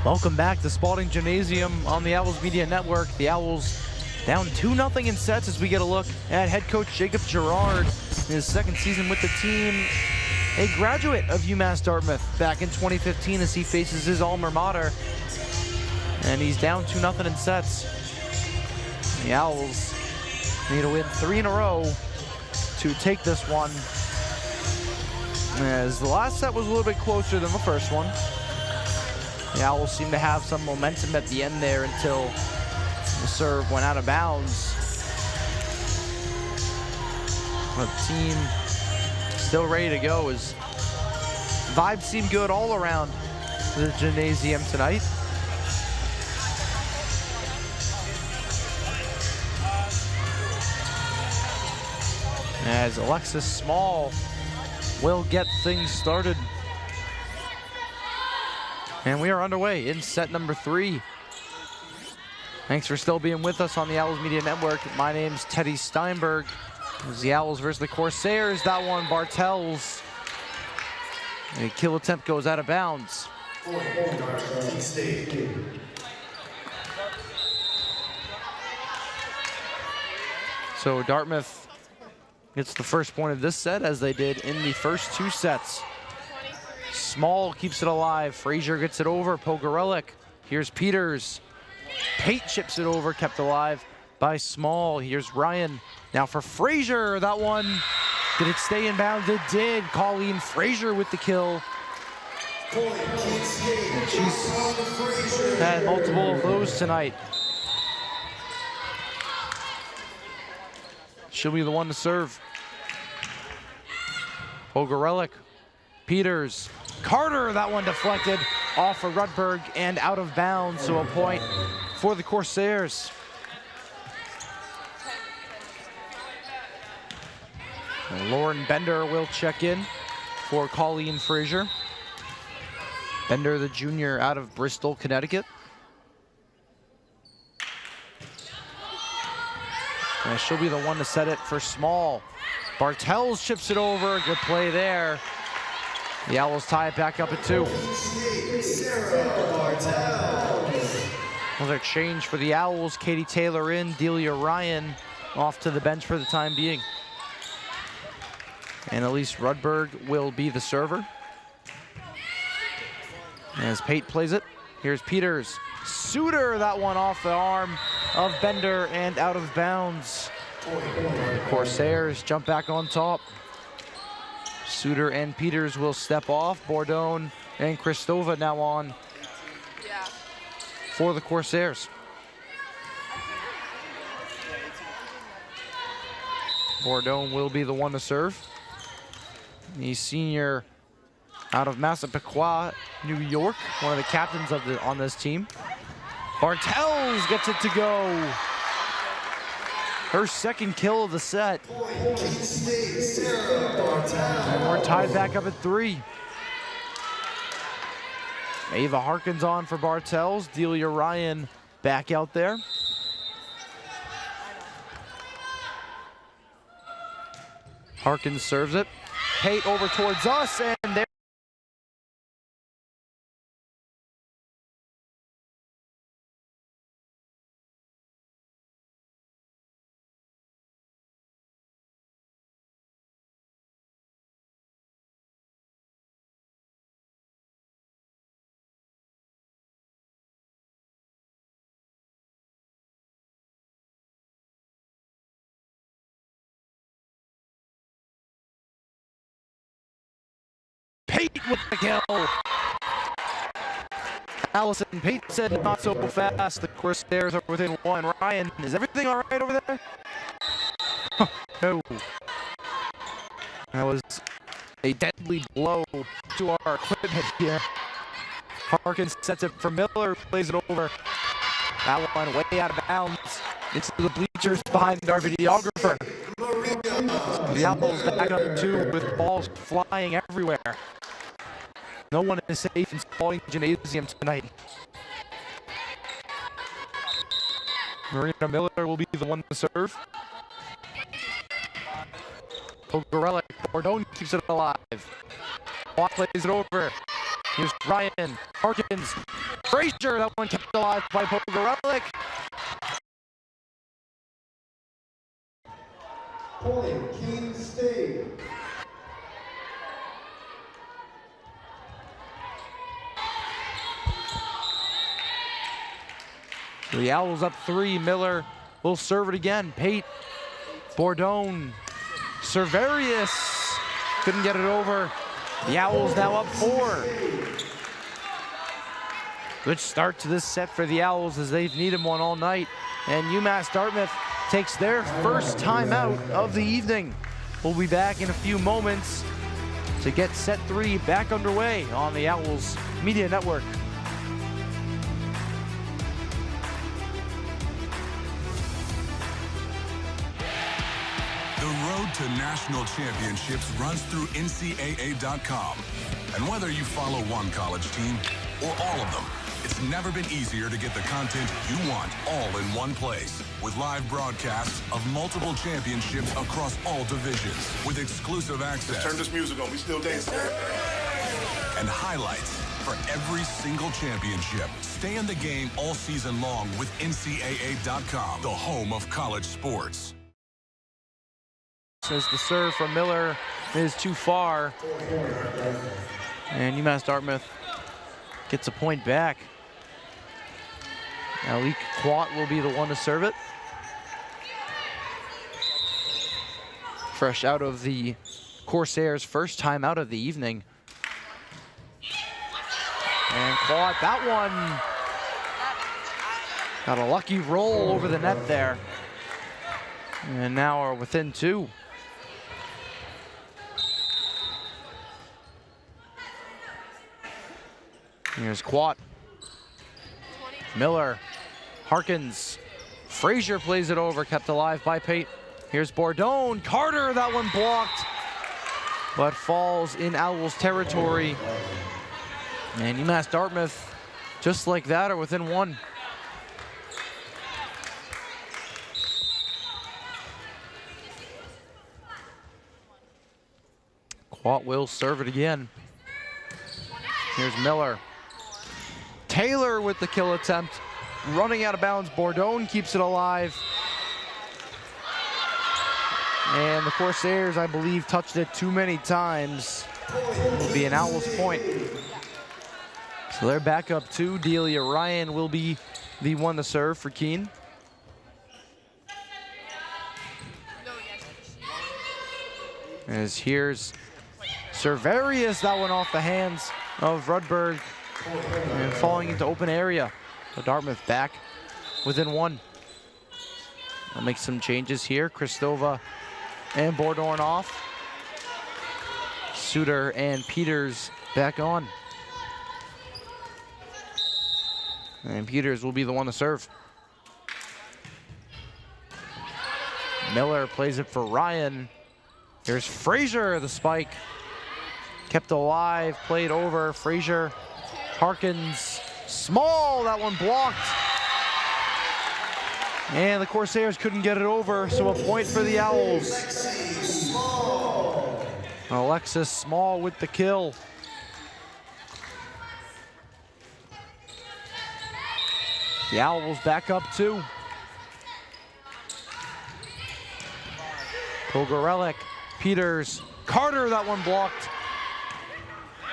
Welcome back to Spaulding Gymnasium on the Owls Media Network. The Owls down 2-0 in sets as we get a look at head coach Jacob Girard in his second season with the team. A graduate of UMass-Dartmouth back in 2015 as he faces his alma mater And he's down 2-0 in sets. The Owls need to win 3 in a row to take this one. As the last set was a little bit closer than the first one. The Owls seem to have some momentum at the end there until the serve went out of bounds. The team still ready to go as vibes seem good all around the gymnasium tonight. As Alexis Small will get things started. And we are underway in set number 3. Thanks for still being with us on the Owls Media Network. My name's Teddy Steinberg. It was the Owls versus the Corsairs. That one, Bartels. A kill attempt goes out of bounds. So Dartmouth gets the first point of this set, as they did in the first 2 sets. Small keeps it alive. Frazier gets it over. Pogorelic. Here's Peters. Pate chips it over, kept alive by Small. Here's Ryan. Now for Frazier. That one, did it stay in bounds? It did. Colleen Frazier with the kill. And she's had multiple of those tonight. She'll be the one to serve. Pogorelic. Peters. Carter, that one deflected off of Rudberg and out of bounds, so a point for the Corsairs. And Lauren Bender will check in for Colleen Frazier. Bender, the junior out of Bristol, Connecticut. And she'll be the one to set it for Small. Bartels chips it over, good play there. The Owls tie it back up at 2. Another change for the Owls. Katie Taylor in, Delia Ryan off to the bench for the time being. And Elise Rudberg will be the server. As Pate plays it, here's Peters. Suter, that one off the arm of Bender and out of bounds. The Corsairs jump back on top. Suter and Peters will step off. Bordone and Kristova now on for the Corsairs. Bordone will be the one to serve. The senior out of Massapequa, New York, one of the captains of on this team. Bartels gets it to go. Her second kill of the set. And we're tied back up at 3. Ava Harkins on for Bartels. Delia Ryan back out there. Harkins serves it. Pate over towards us, and there. Pate with the kill. Allison Pate said not so fast. The Corsairs are within 1. Ryan, is everything all right over there? No. That was a deadly blow to our equipment here. Harkins sets it for Miller, plays it over. That one way out of bounds. Into the bleachers behind our videographer. The Owls back up 2 with balls flying everywhere. No one is safe in Spaulding Gymnasium tonight. Marina Miller will be the one to serve. Pogorelic, Bordone keeps it alive. Watt plays it over. Here's Ryan, Harkins, Frazier, that one kept alive by Pogorelic. Keene State. The Owls up 3. Miller will serve it again. Pate, Bordone, Serverius couldn't get it over. The Owls now up 4. Good start to this set for the Owls as they've needed one all night. And UMass-Dartmouth takes their first timeout of the evening. We'll be back in a few moments to get set 3 back underway on the Owls Media Network. The road to national championships runs through NCAA.com. And whether you follow one college team or all of them, it's never been easier to get the content you want all in one place. With live broadcasts of multiple championships across all divisions, with exclusive access. Turn this music on, we still dancing. And highlights for every single championship. Stay in the game all season long with NCAA.com, the home of college sports. As the serve from Miller is too far. And UMass-Dartmouth gets a point back. Now Leek Quat will be the one to serve it. Fresh out of the Corsairs' first time out of the evening. And Quat, that one got a lucky roll over the net there. And now are within 2. Here's Quat. Miller. Harkins. Frazier plays it over, kept alive by Pate. Here's Bordone. Carter, that one blocked, but falls in Owls territory. And UMass-Dartmouth, just like that, are within 1. Quat will serve it again. Here's Miller. Taylor with the kill attempt. Running out of bounds. Bordone keeps it alive. And the Corsairs, I believe, touched it too many times. It'll be an Owls point. So they're back up 2. Delia Ryan will be the one to serve for Keene. As here's Serverius, that one off the hands of Rudberg and falling into open area. So Dartmouth back within 1. I'll make some changes here. Kristova and Bordorn off. Suter and Peters back on. And Peters will be the one to serve. Miller plays it for Ryan. Here's Frazier, the spike. Kept alive, played over. Frazier, Harkins, Small, that one blocked. And the Corsairs couldn't get it over, so a point for the Owls. Alexis Small with the kill. The Owls back up 2. Pogorelic, Peters, Carter, that one blocked.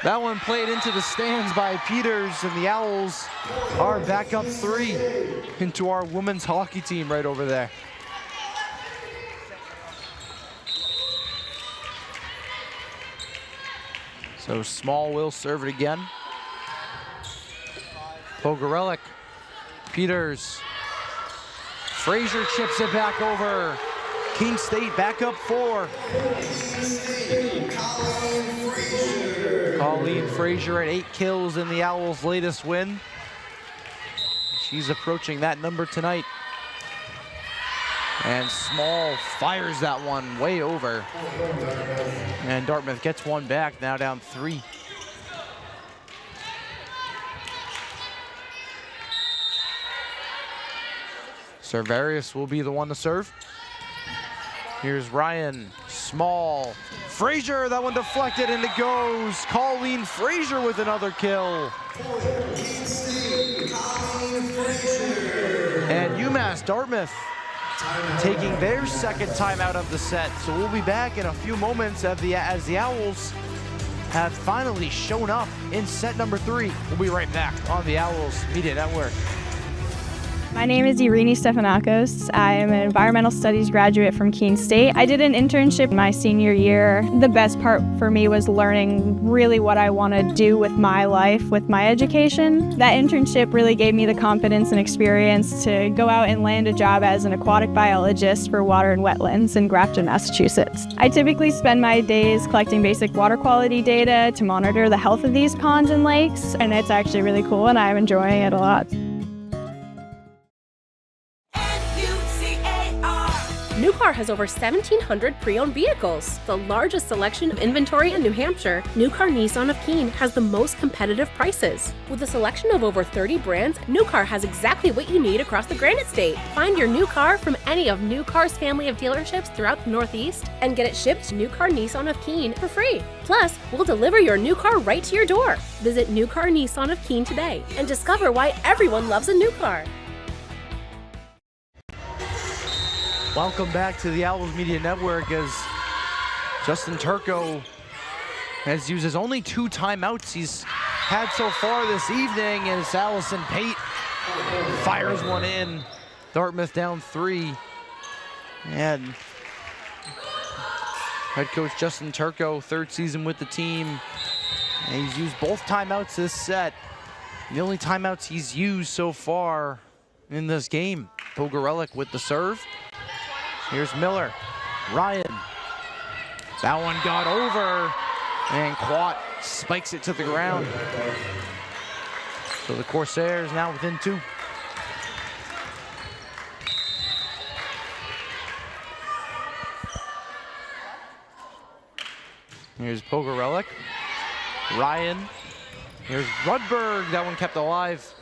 That one played into the stands by Peters, and the Owls are back up 3 into our women's hockey team right over there. So Small will serve it again. Pogorelic, Peters, Frazier chips it back over. Keene State back up 4. Colleen Frazier at 8 kills in the Owls' latest win. She's approaching that number tonight. And Small fires that one way over. And Dartmouth gets one back, now down 3. Serverius will be the one to serve. Here's Ryan, Small, Frazier, that one deflected and it goes. Colleen Frazier with another kill. And UMass-Dartmouth taking their second timeout of the set. So we'll be back in a few moments as the Owls have finally shown up in set number 3. We'll be right back on the Owls Media Network. My name is Irini Stefanakos. I am an environmental studies graduate from Keene State. I did an internship my senior year. The best part for me was learning really what I want to do with my life, with my education. That internship really gave me the confidence and experience to go out and land a job as an aquatic biologist for water and wetlands in Grafton, Massachusetts. I typically spend my days collecting basic water quality data to monitor the health of these ponds and lakes, and it's actually really cool and I'm enjoying it a lot. New Car has over 1,700 pre-owned vehicles, the largest selection of inventory in New Hampshire. New Car Nissan of Keene has the most competitive prices. With a selection of over 30 brands, New Car has exactly what you need across the Granite State. Find your new car from any of New Car's family of dealerships throughout the Northeast and get it shipped to New Car Nissan of Keene for free. Plus, we'll deliver your new car right to your door. Visit New Car Nissan of Keene today and discover why everyone loves a new car. Welcome back to the Owls Media Network as Justin Turco has used his only 2 timeouts he's had so far this evening as Allison Pate fires one in. Dartmouth down 3. And head coach Justin Turco, 3rd season with the team. And he's used both timeouts this set. The only timeouts he's used so far in this game. Pogorelic with the serve. Here's Miller, Ryan. That one got over, and Quat spikes it to the ground. So the Corsairs now within 2. Here's Pogorelic, Ryan. Here's Rudberg, that one kept alive.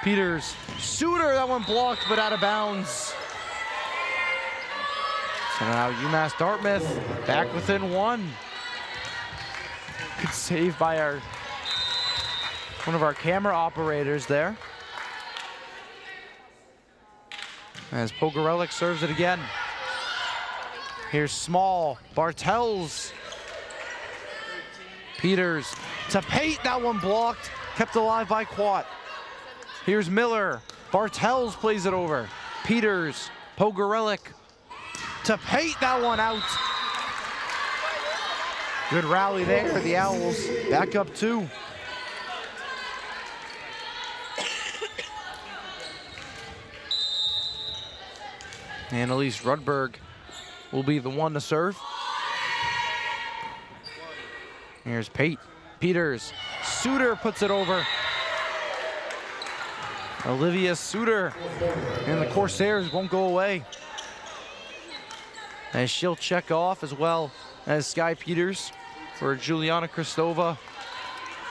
Peters, Suter, that one blocked but out of bounds. So now UMass-Dartmouth back within 1. Good save by one of our camera operators there. As Pogorelic serves it again. Here's Small, Bartels. Peters to Pate, that one blocked, kept alive by Quat. Here's Miller, Bartels plays it over. Peters, Pogorelic. To Pate, that one out. Good rally there for the Owls. Back up 2. And Elise Rudberg will be the one to serve. Here's Pate. Peters. Suter puts it over. Olivia Suter. And the Corsairs won't go away. As she'll check off, as well as Sky Peters for Juliana Kristova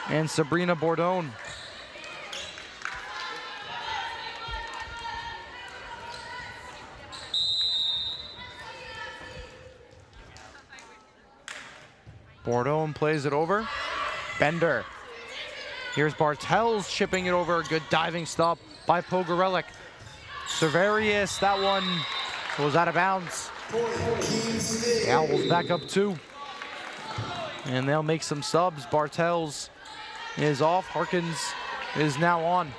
and Sabrina Bordone. Bordone plays it over. Bender. Here's Bartels chipping it over. Good diving stop by Pogorelic. Severius, that one goes out of bounds. The Owls back up 2. And they'll make some subs. Bartels is off. Harkins is now on.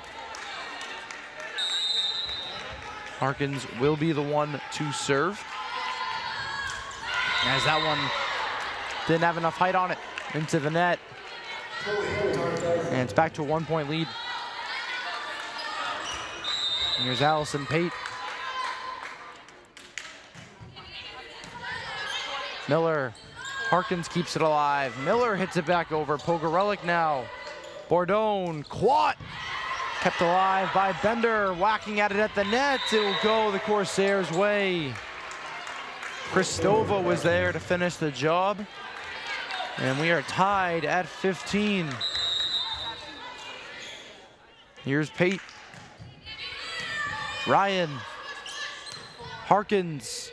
Harkins will be the one to serve. As that one didn't have enough height on it. Into the net. And it's back to a 1-point lead. And here's Allison Pate. Miller, Harkins keeps it alive. Miller hits it back over. Pogorelic now. Bordone, Quat, kept alive by Bender, whacking at it at the net. It will go the Corsairs' way. Kristova was there to finish the job. And we are tied at 15. Here's Pate. Ryan. Harkins.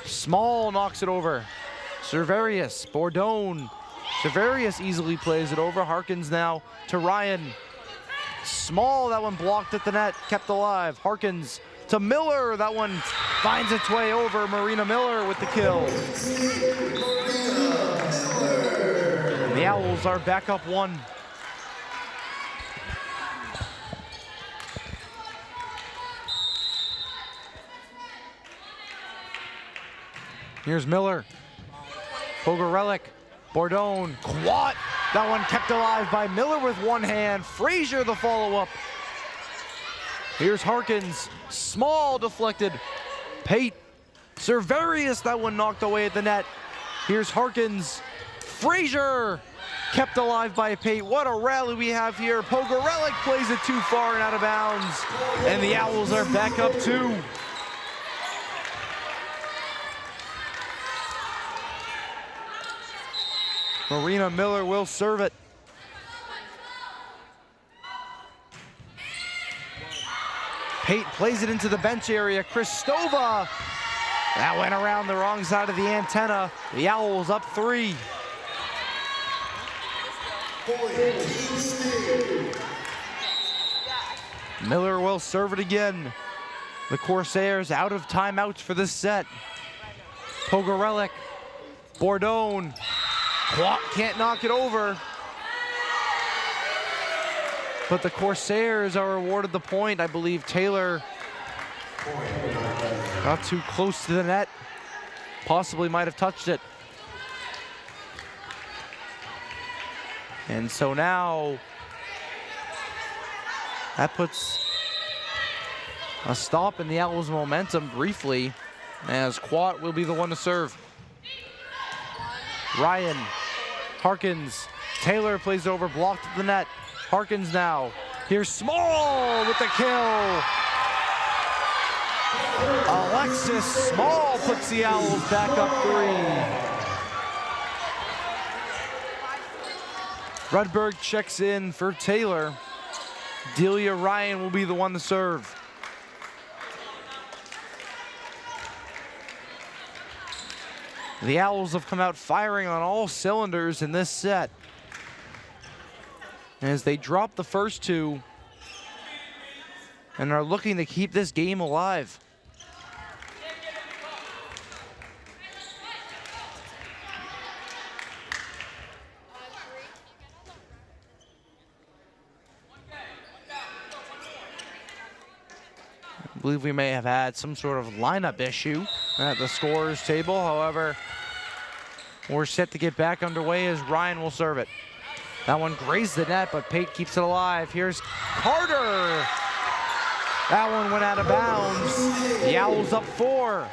Small knocks it over. Severius, Bordone. Severius easily plays it over. Harkins now to Ryan. Small, that one blocked at the net, kept alive. Harkins to Miller, that one finds its way over. Marina Miller with the kill. And the Owls are back up 1. Here's Miller. Pogorelic. Bordone. Quat. That one kept alive by Miller with one hand. Frazier the follow-up. Here's Harkins. Small deflected. Pate. Cerverius. That one knocked away at the net. Here's Harkins. Frazier. Kept alive by Pate. What a rally we have here. Pogorelic plays it too far and out of bounds. And the Owls are back up 2. Marina Miller will serve it. Pate plays it into the bench area. Kristova. That went around the wrong side of the antenna. The Owls up 3. Miller will serve it again. The Corsairs out of timeouts for this set. Pogorelic. Bordone. Quat can't knock it over. But the Corsairs are awarded the point. I believe Taylor got too close to the net. Possibly might have touched it. And so now that puts a stop in the Owls' momentum briefly, as Quat will be the one to serve. Ryan, Harkins, Taylor plays over, blocked at the net. Harkins now. Here's Small with the kill. Alexis Small puts the Owls back up 3. Rudberg checks in for Taylor. Delia Ryan will be the one to serve. The Owls have come out firing on all cylinders in this set, as they drop the first 2 and are looking to keep this game alive. I believe we may have had some sort of lineup issue at the scorer's table. However, we're set to get back underway as Ryan will serve it. That one grazed the net, but Pate keeps it alive. Here's Carter. That one went out of bounds. The Owls up 4.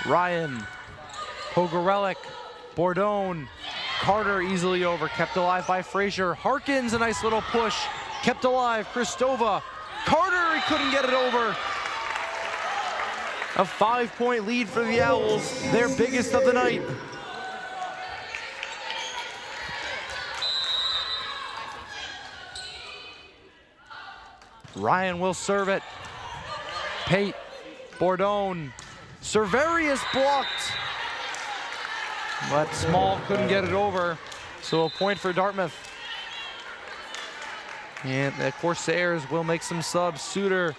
Ryan, Pogorelic, Bordone, Carter easily over, kept alive by Frazier. Harkins, a nice little push, kept alive. Kristova, Carter, he couldn't get it over. A 5-point lead for the Owls, their biggest of the night. Ryan will serve it. Pate, Bordone, Cerverius blocked, but Small couldn't get it over, so a point for Dartmouth. And the Corsairs will make some subs. Suter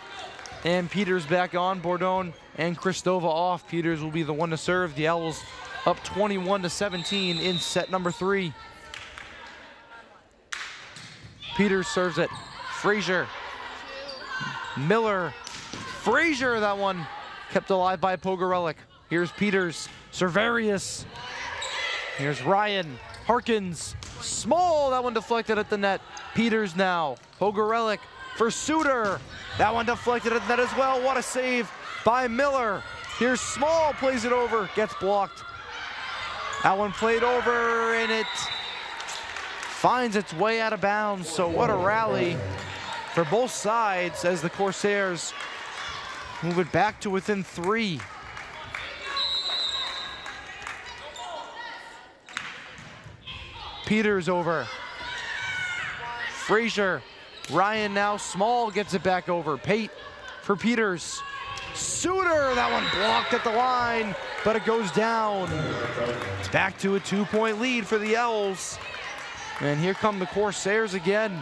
and Peters back on. Bordone and Kristova off. Peters will be the one to serve. The Owls up 21-17 in set number 3. Peters serves it. Frazier. Miller. Frazier, that one kept alive by Pogorelic. Here's Peters. Cerverius. Here's Ryan. Harkins. Small, that one deflected at the net. Peters now. Pogorelic for Suter. That one deflected at the net as well. What a save by Miller. Here's Small, plays it over, gets blocked. That one played over and it finds its way out of bounds. So what a rally for both sides as the Corsairs move it back to within 3. Peters over. Frazier. Ryan now. Small gets it back over. Pate for Peters. Suter, that one blocked at the line, but it goes down. It's back to a 2-point lead for the Owls. And here come the Corsairs again.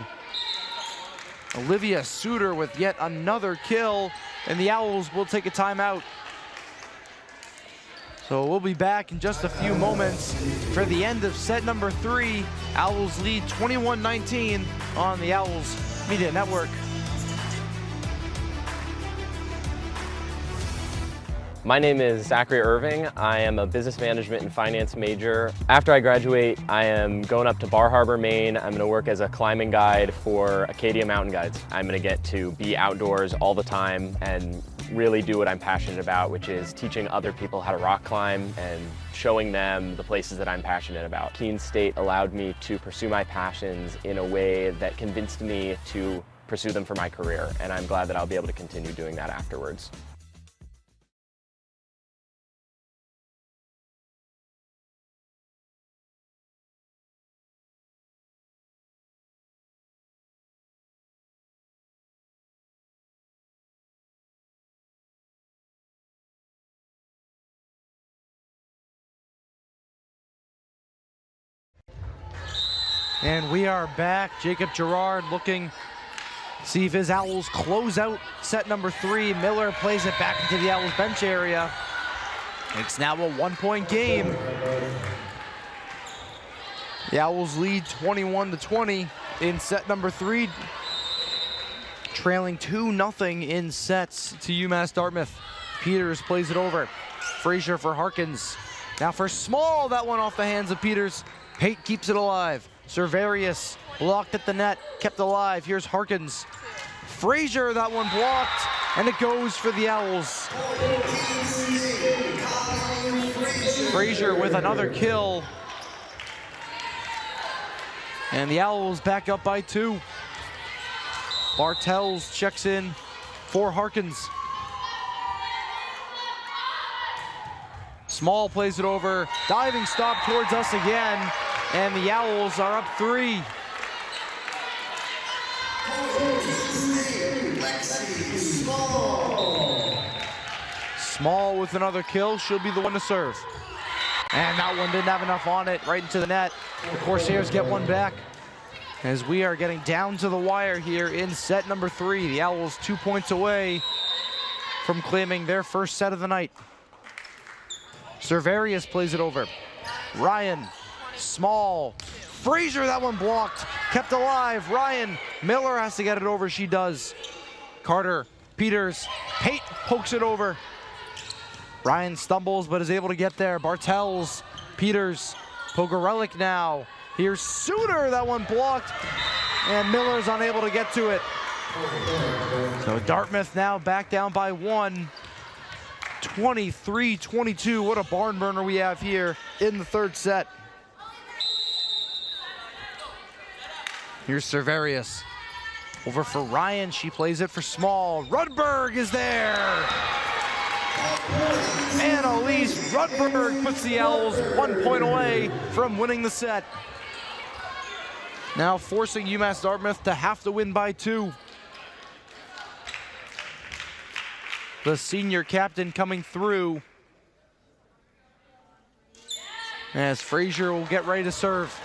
Olivia Suter with yet another kill, and the Owls will take a timeout. So we'll be back in just a few moments for the end of set number 3. Owls lead 21-19 on the Owls Media Network. My name is Zachary Irving. I am a business management and finance major. After I graduate, I am going up to Bar Harbor, Maine. I'm going to work as a climbing guide for Acadia Mountain Guides. I'm going to get to be outdoors all the time and really do what I'm passionate about, which is teaching other people how to rock climb and showing them the places that I'm passionate about. Keene State allowed me to pursue my passions in a way that convinced me to pursue them for my career, and I'm glad that I'll be able to continue doing that afterwards. And we are back. Jacob Gerard looking to see if his Owls close out set number 3. Miller plays it back into the Owls bench area. It's now a 1-point game. The Owls lead 21-20 in set number 3, trailing 2-0 in sets to UMass-Dartmouth. Peters plays it over. Frazier for Harkins. Now for Small, that one off the hands of Peters. Pate keeps it alive. Servarius blocked at the net, kept alive. Here's Harkins. Frazier, that one blocked, and it goes for the Owls. Frazier with another kill. And the Owls back up by 2. Bartels checks in for Harkins. Small plays it over. Diving stop towards us again. And the Owls are up 3. Small with another kill. She'll be the one to serve. And that one didn't have enough on it. Right into the net. The Corsairs get one back. As we are getting down to the wire here in set number 3. The Owls 2 points away from claiming their first set of the night. Servarius plays it over. Ryan. Small. Frazier, that one blocked. Kept alive. Ryan. Miller has to get it over. She does. Carter. Peters. Pate pokes it over. Ryan stumbles but is able to get there. Bartels. Peters. Pogorelic now. Here's Suter. That one blocked. And Miller's unable to get to it. So Dartmouth now back down by 1. 23-22. What a barn burner we have here in the third set. Here's Servarius. Over for Ryan. She plays it for Small. Rudberg is there. Annalise Rudberg puts the Owls 1 point away from winning the set. Now forcing UMass-Dartmouth to have to win by 2. The senior captain coming through. As Frazier will get ready to serve.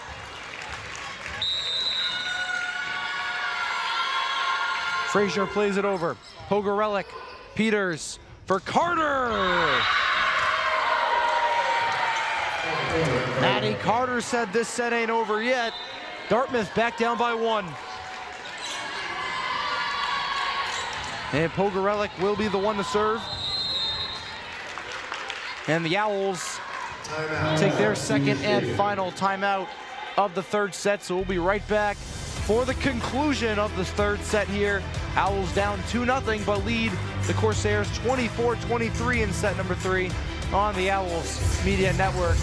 Frazier plays it over. Pogorelic. Peters for Carter. Maddie Carter said this set ain't over yet. Dartmouth back down by 1. And Pogorelic will be the one to serve. And the Owls take their second and final timeout of the third set. So we'll be right back for the conclusion of the third set here. Owls down 2-0, but lead the Corsairs 24-23 in set number 3 on the Owls Media Network.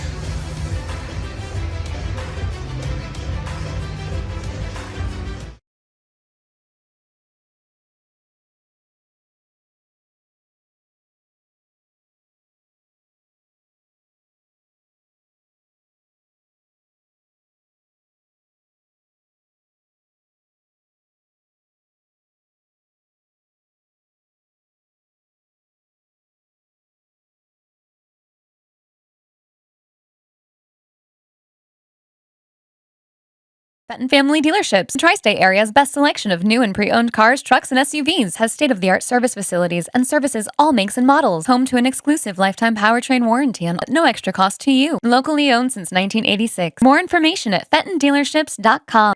Fenton Family Dealerships, Tri-State area's best selection of new and pre-owned cars, trucks, and SUVs, has state-of-the-art service facilities and services all makes and models. Home to an exclusive lifetime powertrain warranty at no extra cost to you. Locally owned since 1986. More information at fentondealerships.com.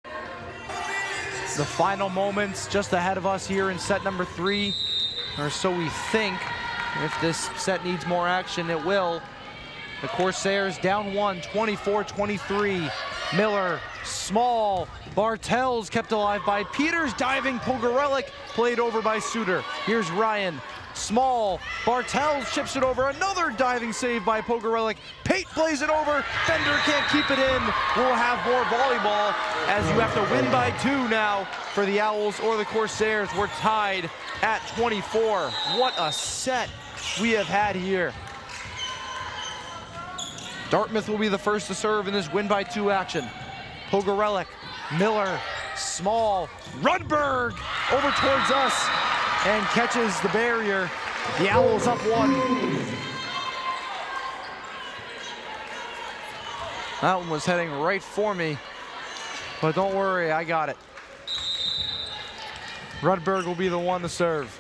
The final moments just ahead of us here in set number 3, or so we think. If this set needs more action, it will. The Corsairs down 1, 24-23. Miller, Small, Bartels kept alive by Peters, diving Pogorelic, played over by Suter. Here's Ryan, Small, Bartels chips it over, another diving save by Pogorelic. Pate plays it over, Bender can't keep it in. We'll have more volleyball as you have to win by 2 now for the Owls or the Corsairs. We're tied at 24. What a set we have had here. Dartmouth will be the first to serve in this win by 2 action. Pogorelic, Miller, Small, Rudberg over towards us and catches the barrier. The Owls up 1. That one was heading right for me, but don't worry, I got it. Rudberg will be the one to serve.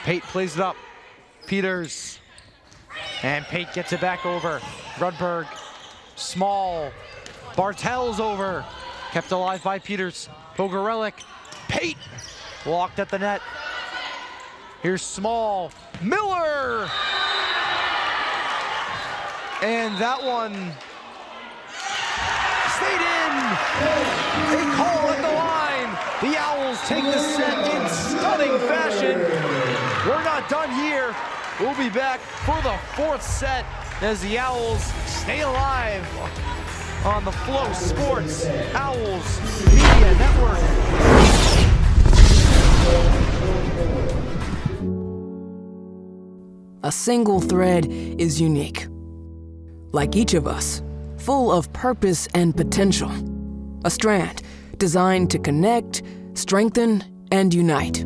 Pate plays it up. Peters, and Pate gets it back over. Rudberg, Small, Bartels over, kept alive by Peters. Pogorelic, Pate, blocked at the net. Here's Small, Miller, and that one stayed in. A call at the line. The Owls take the set in stunning fashion. We're not done here. We'll be back for the 4th set as the Owls stay alive on the Flow Sports Owls Media Network. A single thread is unique. Like each of us, full of purpose and potential. A strand designed to connect, strengthen, and unite.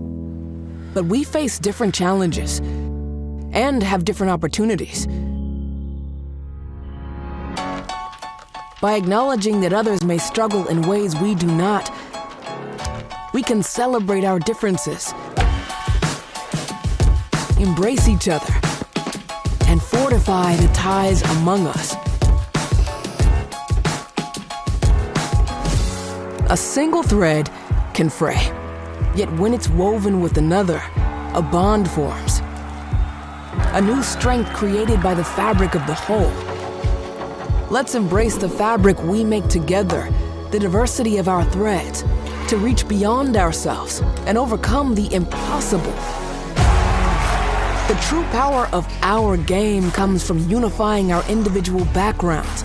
But we face different challenges and have different opportunities. By acknowledging that others may struggle in ways we do not, we can celebrate our differences, embrace each other, and fortify the ties among us. A single thread can fray, yet when it's woven with another, a bond forms. A new strength created by the fabric of the whole. Let's embrace the fabric we make together, the diversity of our threads, to reach beyond ourselves and overcome the impossible. The true power of our game comes from unifying our individual backgrounds,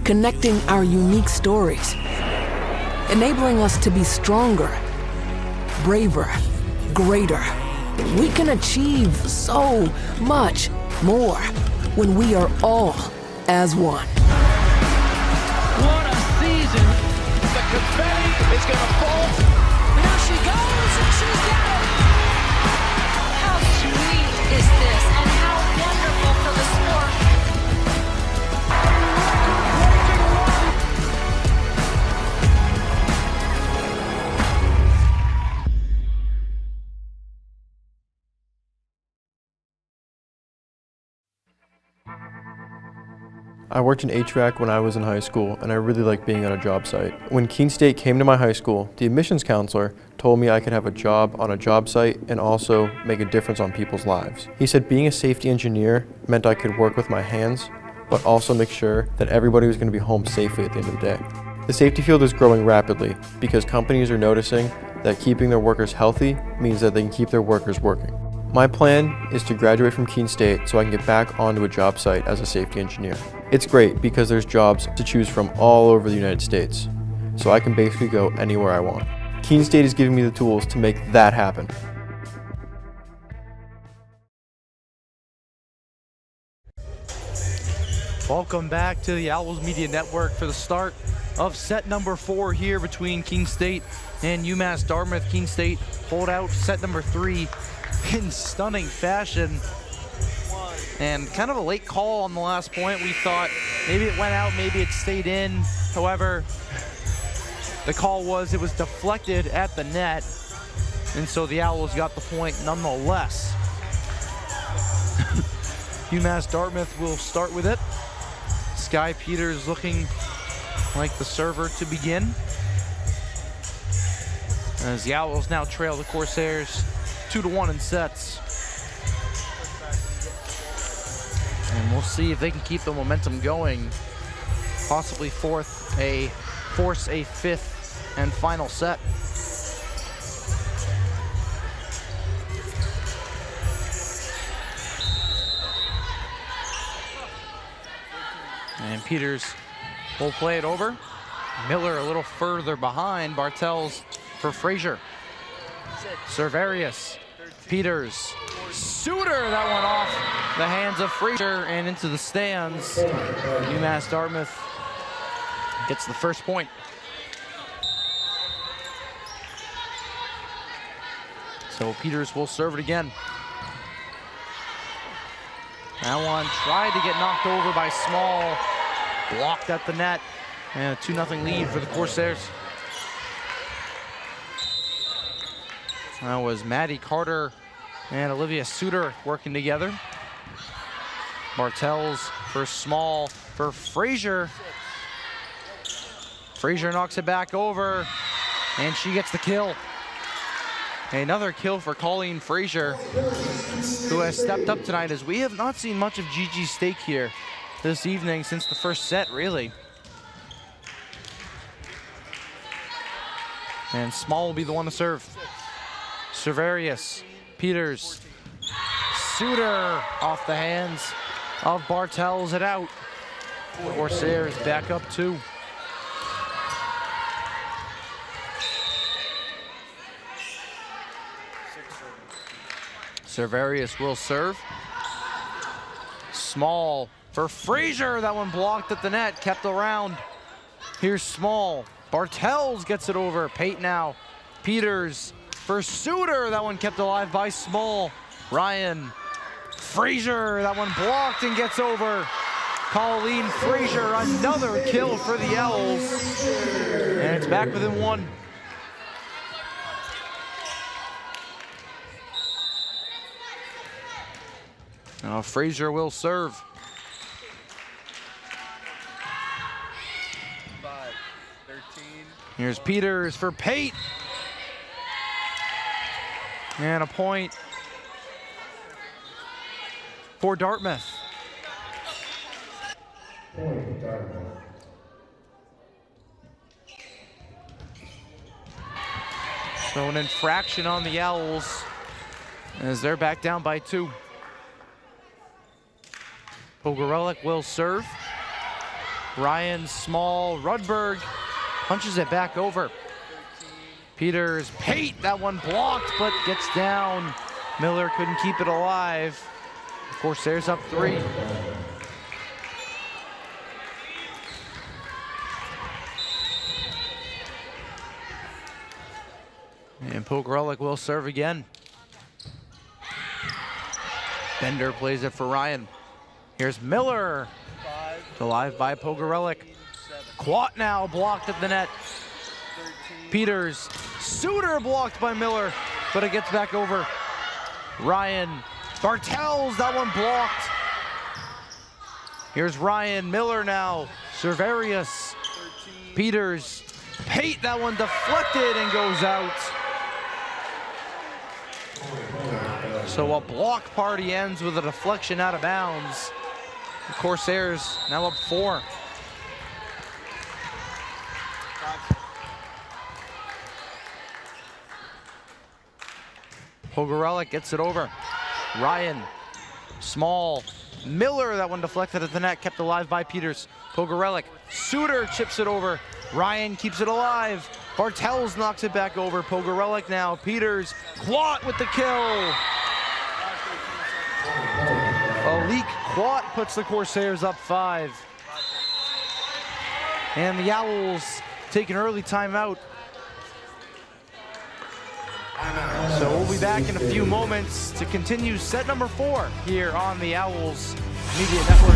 connecting our unique stories, enabling us to be stronger, braver, greater. We can achieve so much more when we are all as one. What a season! The confetti is gonna fall. Here she goes, and she's got it! How sweet is this, and how wonderful for the sport! I worked in HVAC when I was in high school, and I really liked being on a job site. When Keene State came to my high school, the admissions counselor told me I could have a job on a job site and also make a difference on people's lives. He said being a safety engineer meant I could work with my hands, but also make sure that everybody was going to be home safely at the end of the day. The safety field is growing rapidly because companies are noticing that keeping their workers healthy means that they can keep their workers working. My plan is to graduate from Keene State so I can get back onto a job site as a safety engineer. It's great because there's jobs to choose from all over the United States, so I can basically go anywhere I want. Keene State is giving me the tools to make that happen. Welcome back to the Owls Media Network for the start of set number 4 here between Keene State and UMass-Dartmouth. Keene State hold out set number 3 in stunning fashion. 1, And kind of a late call on the last point. We thought maybe it went out, maybe it stayed in. However, the call was it was deflected at the net. And so the Owls got the point nonetheless. UMass-Dartmouth will start with it. Sky Peters looking like the server to begin. As the Owls now trail the Corsairs 2-1 in sets. And we'll see if they can keep the momentum going. Possibly force a fifth and final set. And Peters will play it over. Miller a little further behind. Bartels for Frazier. Servarius, Peters, Suter, that one off the hands of Frazier and into the stands. UMass-Dartmouth gets the first point. So Peters will serve it again. That one tried to get knocked over by Small, blocked at the net, and a 2-0 lead for the Corsairs. That was Maddie Carter and Olivia Suter working together. Bartels for Small for Frazier. Frazier knocks it back over, and she gets the kill. Another kill for Colleen Frazier, who has stepped up tonight, as we have not seen much of Gigi Stake here this evening since the first set, really. And Small will be the one to serve. Servarius, Peters, Suter off the hands of Bartels and out. Corsairs back up 2. Servarius will serve. Small for Frazier. That one blocked at the net, kept around. Here's Small. Bartels gets it over. Pate now. Peters for Suter. That one kept alive by Small. Ryan. Frazier. That one blocked and gets over. Colleen Frazier. Another kill for the Owls. And it's back within 1. Now Frazier will serve. 5-13. Here's Peters for Pate. And a point for Dartmouth. Point Dartmouth. So an infraction on the Owls as they're back down by 2. Pogorelic will serve. Ryan, Small, Rudberg punches it back over. Peters, Pate, that one blocked, but gets down. Miller couldn't keep it alive. Of course, there's up 3. And Pogorelic will serve again. Bender plays it for Ryan. Here's Miller, alive by Pogorelic. Quat now blocked at the net. Peters, Suter blocked by Miller, but it gets back over. Ryan, Bartels, that one blocked. Here's Ryan, Miller now, Servarius, Peters, Pate, that one deflected and goes out. So a block party ends with a deflection out of bounds. The Corsairs now up 4. Pogorelic gets it over. Ryan, Small, Miller, that one deflected at the net, kept alive by Peters. Pogorelic, Suter chips it over. Ryan keeps it alive. Bartels knocks it back over. Pogorelic now, Peters, Quat with the kill. Alik Quat puts the Corsairs up 5. And the Owls take an early timeout. So We'll be back in a few moments to continue set number 4 here on the Owls Media Network.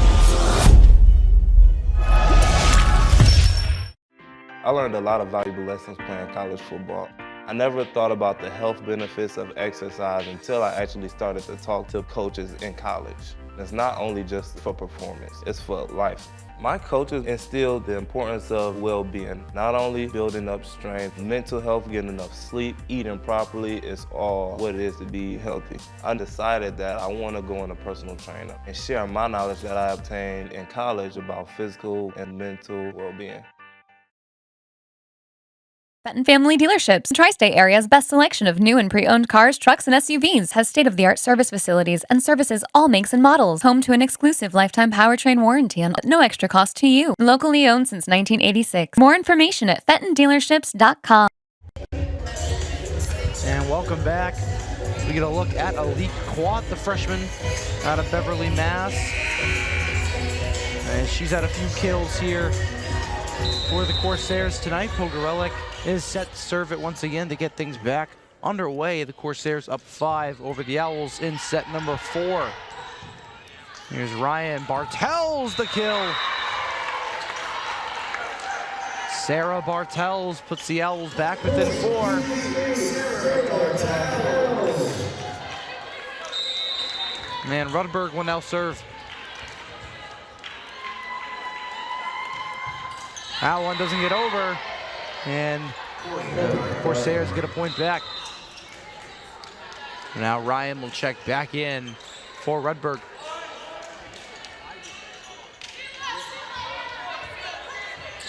I learned a lot of valuable lessons playing college football. I never thought about the health benefits of exercise until I actually started to talk to coaches in college. It's not only just for performance, it's for life. My coaches instilled the importance of well-being, not only building up strength, mental health, getting enough sleep, eating properly is all what it is to be healthy. I decided that I want to go into personal trainer and share my knowledge that I obtained in college about physical and mental well-being. Fenton Family Dealerships, Tri-State area's best selection of new and pre-owned cars, trucks, and SUVs, has state-of-the-art service facilities and services all makes and models. Home to an exclusive lifetime powertrain warranty at no extra cost to you. Locally owned since 1986. More information at fentondealerships.com. And welcome back. We get a look at Alec Quat, the freshman out of Beverly, Mass. And she's had a few kills here for the Corsairs tonight. Pogorelic is set to serve it once again to get things back underway. The Corsairs up 5 over the Owls in set number 4. Here's Ryan Bartels, the kill. Sarah Bartels puts the Owls back within 4. And Rudberg will now serve. That one doesn't get over, and Corsairs get a point back. Now Ryan will check back in for Rudberg.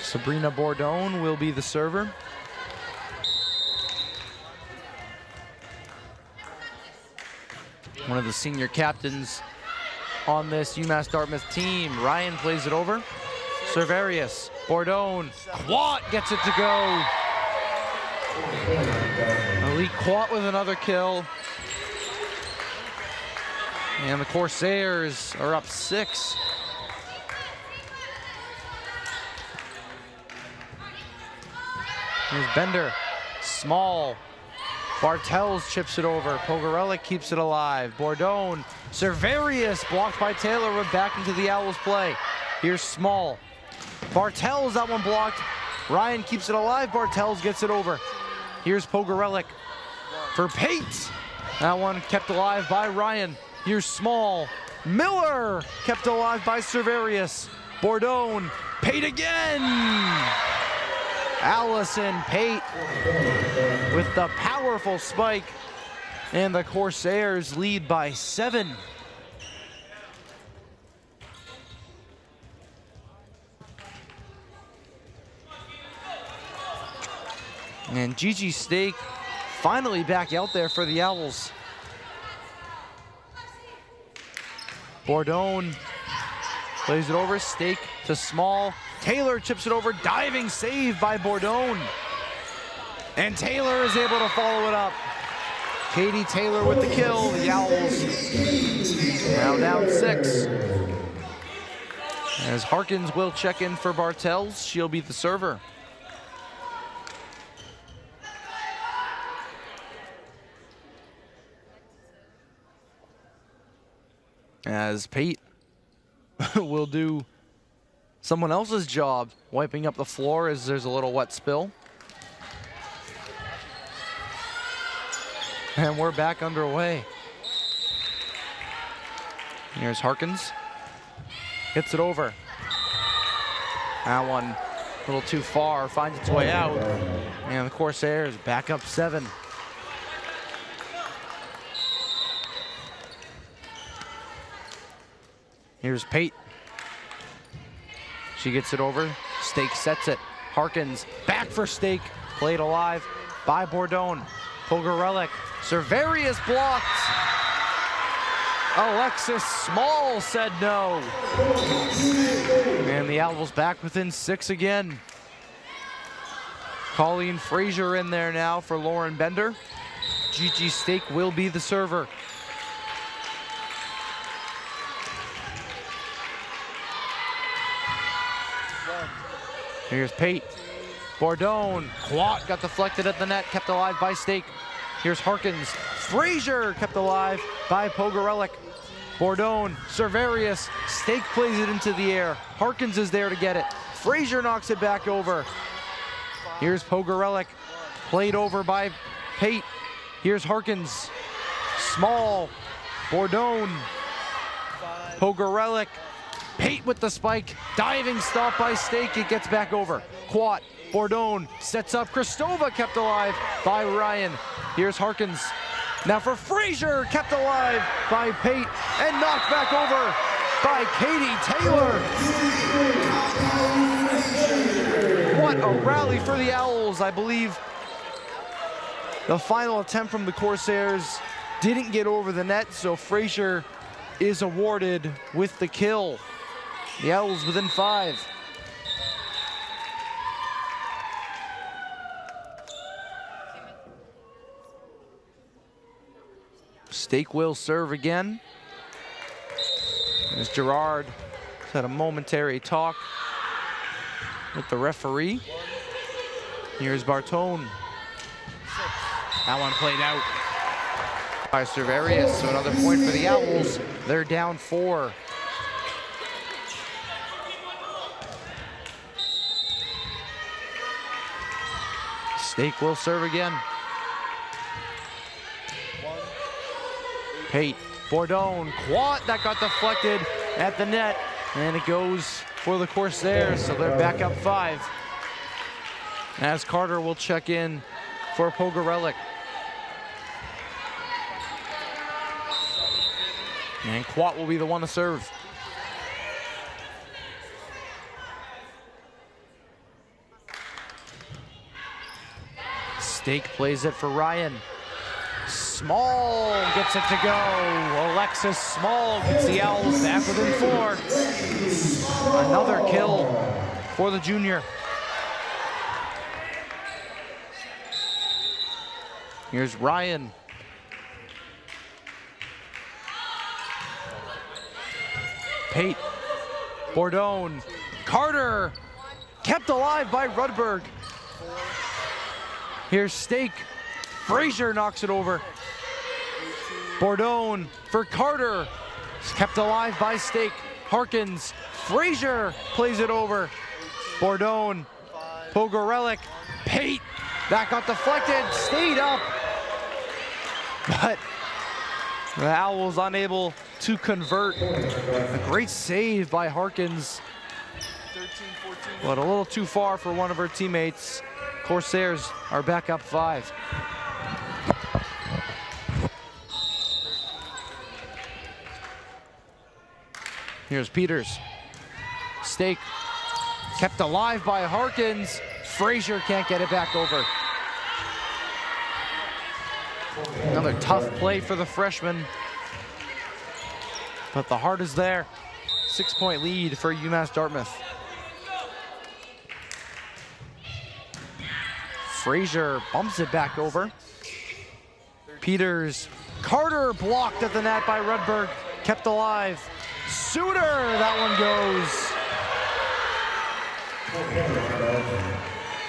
Sabrina Bourdon will be the server. One of the senior captains on this UMass-Dartmouth team. Ryan plays it over. Servarius, Bourdon, Quat gets it to go. Elite Quat with another kill. And the Corsairs are up 6. Here's Bender, Small. Bartels chips it over. Pogorelic keeps it alive. Bourdon, Servarius blocked by Taylor. We're back into the Owls play. Here's Small. Bartels, that one blocked. Ryan keeps it alive. Bartels gets it over. Here's Pogorelic for Pate. That one kept alive by Ryan. Here's Small. Miller kept alive by Servarius. Bourdon, Pate again. Allison Pate with the powerful spike. And the Corsairs lead by 7. And Gigi Stake finally back out there for the Owls. Bourdon plays it over, Stake to Small. Taylor chips it over, diving save by Bourdon. And Taylor is able to follow it up. Katie Taylor with the kill. The Owls now down 6. As Harkins will check in for Bartels, she'll be the server. As Pate will do someone else's job, wiping up the floor as there's a little wet spill. And we're back underway. Here's Harkins. Hits it over. That one a little too far, finds its way out. And the Corsairs back up 7. Here's Pate. She gets it over. Stake sets it. Harkins back for Stake. Played alive by Bourdon. Pogorelic. Servarius blocked. Alexis Small said no. And the Owls back within 6 again. Colleen Frazier in there now for Lauren Bender. Gigi Stake will be the server. Here's Pate. Bourdon. Quat got deflected at the net, kept alive by Stake. Here's Harkins. Frazier kept alive by Pogorelic. Bordone, Cerverius, Stake plays it into the air. Harkins is there to get it. Frazier knocks it back over. Here's Pogorelic, played over by Pate. Here's Harkins. Small, Bordone, Pogorelic, Pate with the spike. Diving stop by Stake, it gets back over. Quat, Bordone sets up. Kristova kept alive by Ryan. Here's Harkins. Now for Frazier, kept alive by Pate and knocked back over by Katie Taylor. What a rally for the Owls. I believe the final attempt from the Corsairs didn't get over the net, so Frazier is awarded with the kill. The Owls within 5. Stake will serve again. As Gerard had a momentary talk with the referee. Here's Bartone. That one played out by Cerverius, so another point for the Owls. They're down 4. Stake will serve again. Pate, Bordone, Quat, that got deflected at the net, and it goes for the Corsairs, so they're back up 5. As Carter will check in for Pogorelic. And Quat will be the one to serve. Stake plays it for Ryan. Small gets it to go. Alexis Small gets the Owls back within 4. Another kill for the junior. Here's Ryan. Pate, Bordone, Carter, kept alive by Rudberg. Here's Stake. Frazier knocks it over. Bordone for Carter. Kept alive by Stake. Harkins. Frazier plays it over. Bordone. Pogorelic. Pate. That got deflected. Stayed up. But the Owls unable to convert. A great save by Harkins. But a little too far for one of her teammates. Corsairs are back up 5. Here's Peters. Stake kept alive by Harkins. Frazier can't get it back over. Another tough play for the freshman. But the heart is there. 6-point lead for UMass-Dartmouth. Frazier bumps it back over. Peters. Carter blocked at the net by Rudberg. Kept alive. Suter, that one goes.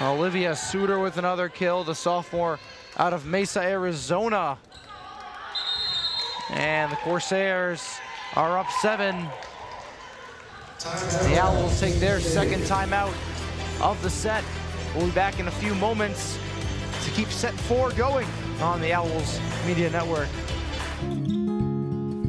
Olivia Suter with another kill, the sophomore out of Mesa, Arizona. And the Corsairs are up 7. The Owls take their second timeout of the set. We'll be back in a few moments to keep set 4 going on the Owls Media Network.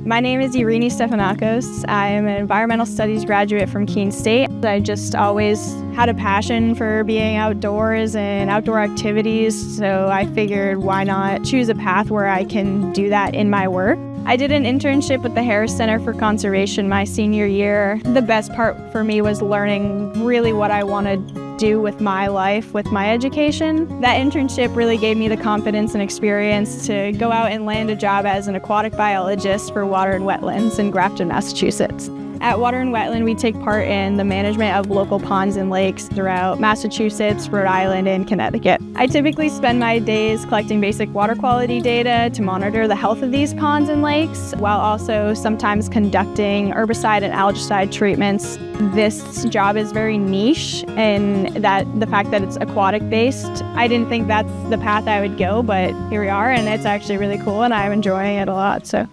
My name is Irini Stefanakos. I am an environmental studies graduate from Keene State. I just always had a passion for being outdoors and outdoor activities, so I figured why not choose a path where I can do that in my work. I did an internship with the Harris Center for Conservation my senior year. The best part for me was learning really what I want to do with my life, with my education. That internship really gave me the confidence and experience to go out and land a job as an aquatic biologist for water and wetlands in Grafton, Massachusetts. At Water and Wetland, we take part in the management of local ponds and lakes throughout Massachusetts, Rhode Island, and Connecticut. I typically spend my days collecting basic water quality data to monitor the health of these ponds and lakes, while also sometimes conducting herbicide and algicide treatments. This job is very niche in that the fact that it's aquatic based. I didn't think that's the path I would go, but here we are, and it's actually really cool, and I'm enjoying it a lot. So.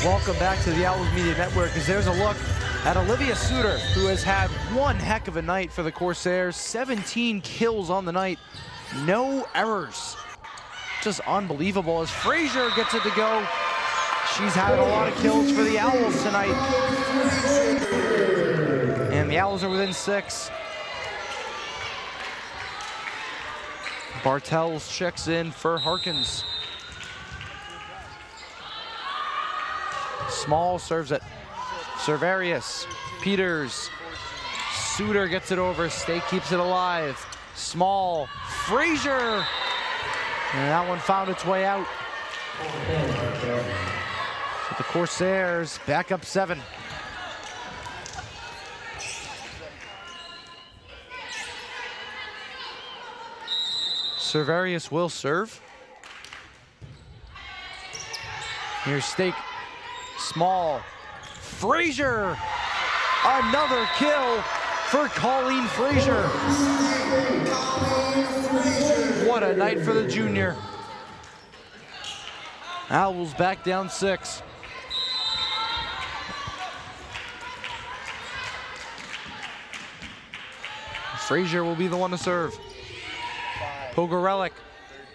Welcome back to the Owls Media Network, as there's a look at Olivia Suter, who has had one heck of a night for the Corsairs. 17 kills on the night, no errors. Just unbelievable as Frazier gets it to go. She's had a lot of kills for the Owls tonight. And the Owls are within 6. Bartels checks in for Harkins. Small serves it. Servarius, Peters, Suter gets it over. State keeps it alive. Small, Frazier. And that one found its way out. So the Corsairs back up 7. Servarius will serve. Here's Stake. Small. Frazier. Another kill for Colleen Frazier. What a night for the junior. Owls back down 6. Frazier will be the one to serve. Pogorelic.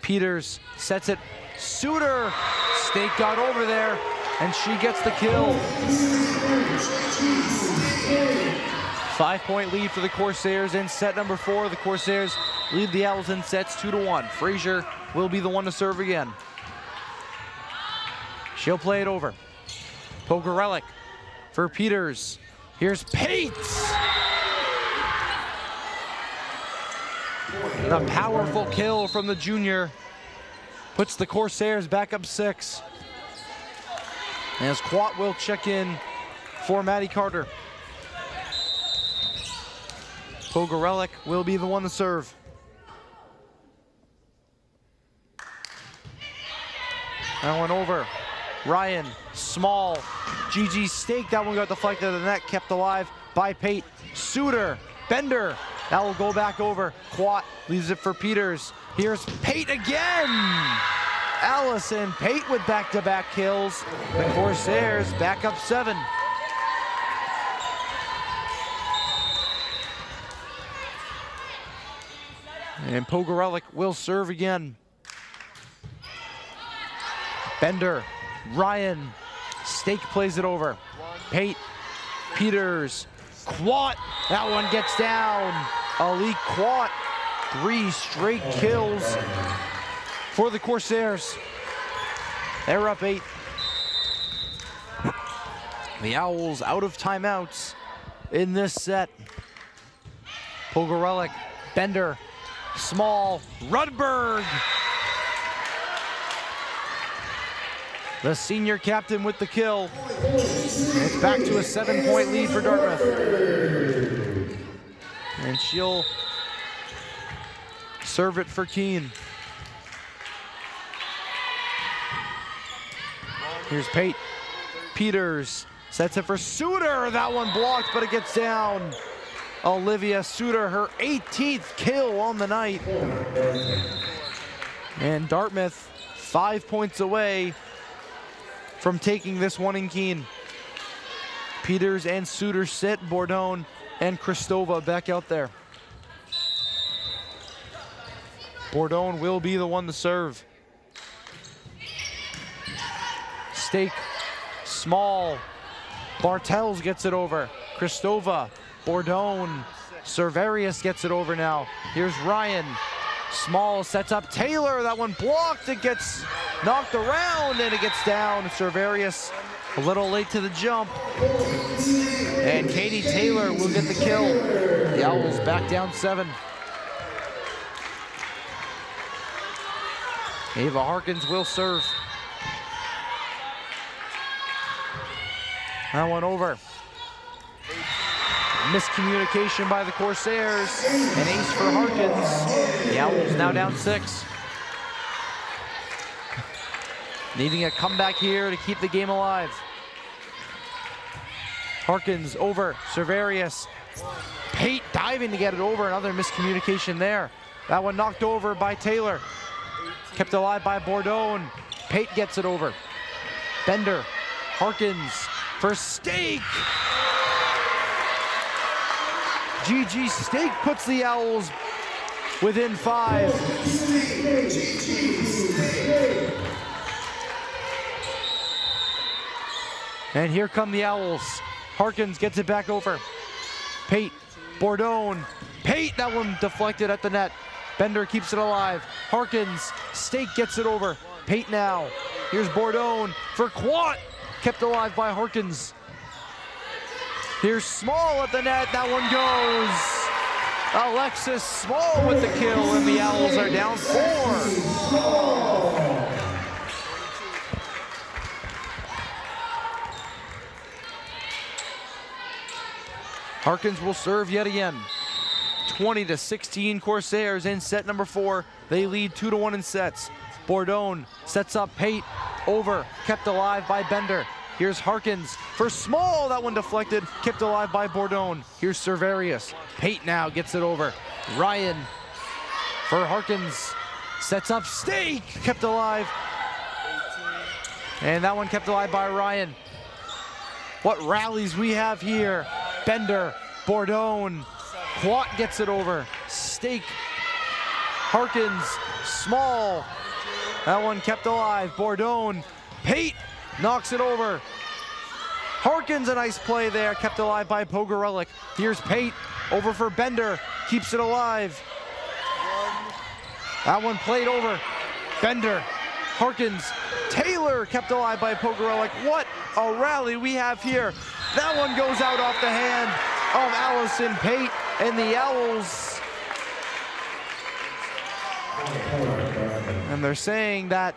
Peters sets it. Suter. Stake got over there, and she gets the kill. 5-point lead for the Corsairs in set number 4. The Corsairs lead the Owls in sets 2-1. Frazier will be the one to serve again. She'll play it over. Pogorelic for Peters. Here's Pate. The powerful kill from the junior puts the Corsairs back up 6. As Quat will check in for Maddie Carter. Pogorelic will be the one to serve. That one over. Ryan, Small, GG Stake. That one got deflected to the net, kept alive by Pate. Suter, Bender. That will go back over. Quat leaves it for Peters. Here's Pate again. Allison Pate with back-to-back kills. The Corsairs back up 7. And Pogorelic will serve again. Bender, Ryan, Stake plays it over. Pate, Peters, Quat, that one gets down. Ali Quat, 3 straight kills for the Corsairs. They're up 8. The Owls out of timeouts in this set. Pogorelic, Bender, Small, Rudberg. The senior captain with the kill. It's back to a 7-point lead for Dartmouth. And she'll serve it for Keene. Here's Pate. Peters sets it for Suter. That one blocked, but it gets down. Olivia Suter, her 18th kill on the night. And Dartmouth 5 points away from taking this one in Keene. Peters and Suter sit. Bordone and Kristova back out there. Bordone will be the one to serve. Stake, Small, Bartels gets it over. Kristova, Bordone, Servarius gets it over now. Here's Ryan. Small sets up Taylor. That one blocked. It gets knocked around and it gets down. Servarius a little late to the jump. And Katie Taylor will get the kill. The Owls back down 7. Ava Harkins will serve. That one over. Miscommunication by the Corsairs. An ace for Harkins. The Owls now down 6. Needing a comeback here to keep the game alive. Harkins over, Cerverius. Pate diving to get it over, another miscommunication there. That one knocked over by Taylor. Kept alive by Bourdon. Pate gets it over. Bender, Harkins for Stake. GG Stake puts the Owls within 5. And here come the Owls. Harkins gets it back over. Pate, Bourdon, Pate, that one deflected at the net. Bender keeps it alive. Harkins, Stake gets it over. Pate now. Here's Bourdon for Quat. Kept alive by Harkins. Here's Small at the net. That one goes. Alexis Small with the kill, and the Owls are down 4. Harkins will serve yet again. 20-16 Corsairs in set number 4. They lead 2-1 in sets. Bourdon sets up Pate, over, kept alive by Bender. Here's Harkins for Small, that one deflected, kept alive by Bourdon. Here's Cerverius. Pate now gets it over. Ryan for Harkins, sets up Stake, kept alive. And that one kept alive by Ryan. What rallies we have here. Bender, Bourdon, Quat gets it over. Stake, Harkins, Small. That one kept alive. Bourdon, Pate knocks it over. Harkins, a nice play there, kept alive by Pogorelic. Here's Pate, over for Bender, keeps it alive. That one played over. Bender, Harkins, Taylor kept alive by Pogorelic. What a rally we have here. That one goes out off the hand of Allison Pate, and the Owls. And they're saying that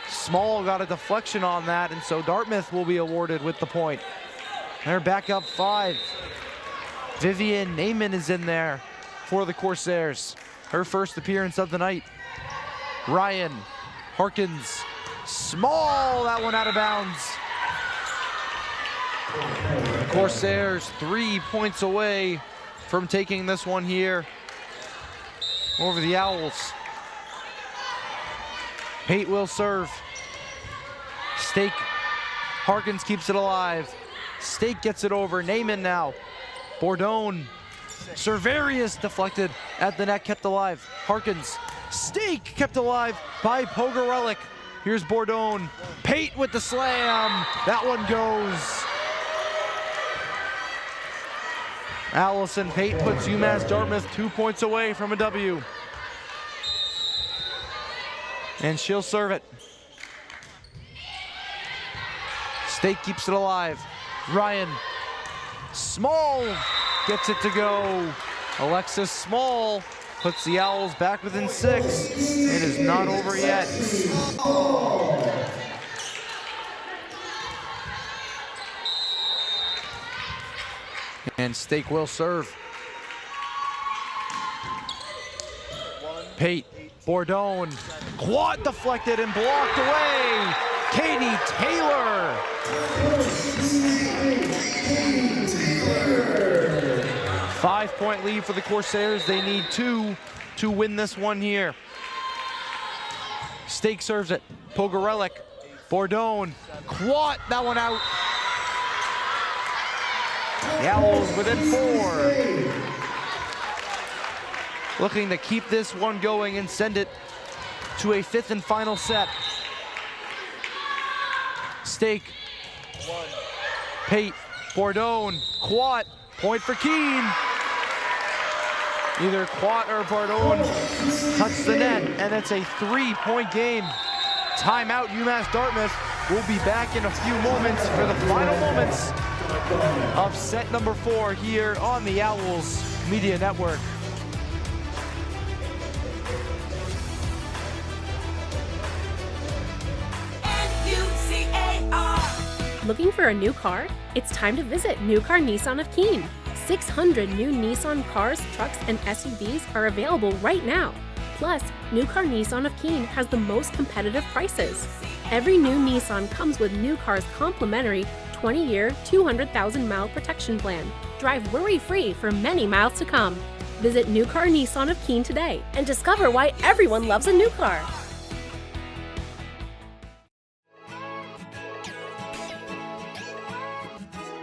Small got a deflection on that, and so Dartmouth will be awarded with the point. They're back up 5. Vivian Naiman is in there for the Corsairs. Her first appearance of the night. Ryan, Harkins, Small, that one out of bounds. Corsairs 3 points away from taking this one here over the Owls. Pate will serve. Stake, Harkins keeps it alive. Stake gets it over. Naiman now. Bourdon, Cerverius deflected at the net, kept alive. Harkins, Stake kept alive by Pogorelic. Here's Bourdon. Pate with the slam. That one goes. Allison Pate puts UMass-Dartmouth 2 points away from a W. And she'll serve it. Stake keeps it alive. Ryan, Small gets it to go. Alexis Small puts the Owls back within 6. It is not over yet. And Stake will serve. Pate, Bourdon, Quad deflected and blocked away. Katie Taylor. 5-point lead for the Corsairs. They need 2 to win this one here. Stake serves it. Pogorelic, Bourdon, Quat, that one out. The Owls within 4. Looking to keep this one going and send it to a 5th and final set. Stake, Pate, Bourdon, Quat, point for Keene. Either Quat or Bourdon touch the net, and it's a 3-point game. Timeout, UMass-Dartmouth. We'll be back in a few moments for the final moments of set number 4 here on the Owls Media Network. Looking for a new car? It's time to visit New Car Nissan of Keene. 600 new Nissan cars, trucks, and SUVs are available right now. Plus, New Car Nissan of Keene has the most competitive prices. Every new Nissan comes with New Car's complimentary 20-year, 200,000-mile protection plan. Drive worry-free for many miles to come. Visit New Car Nissan of Keene today and discover why everyone loves a new car.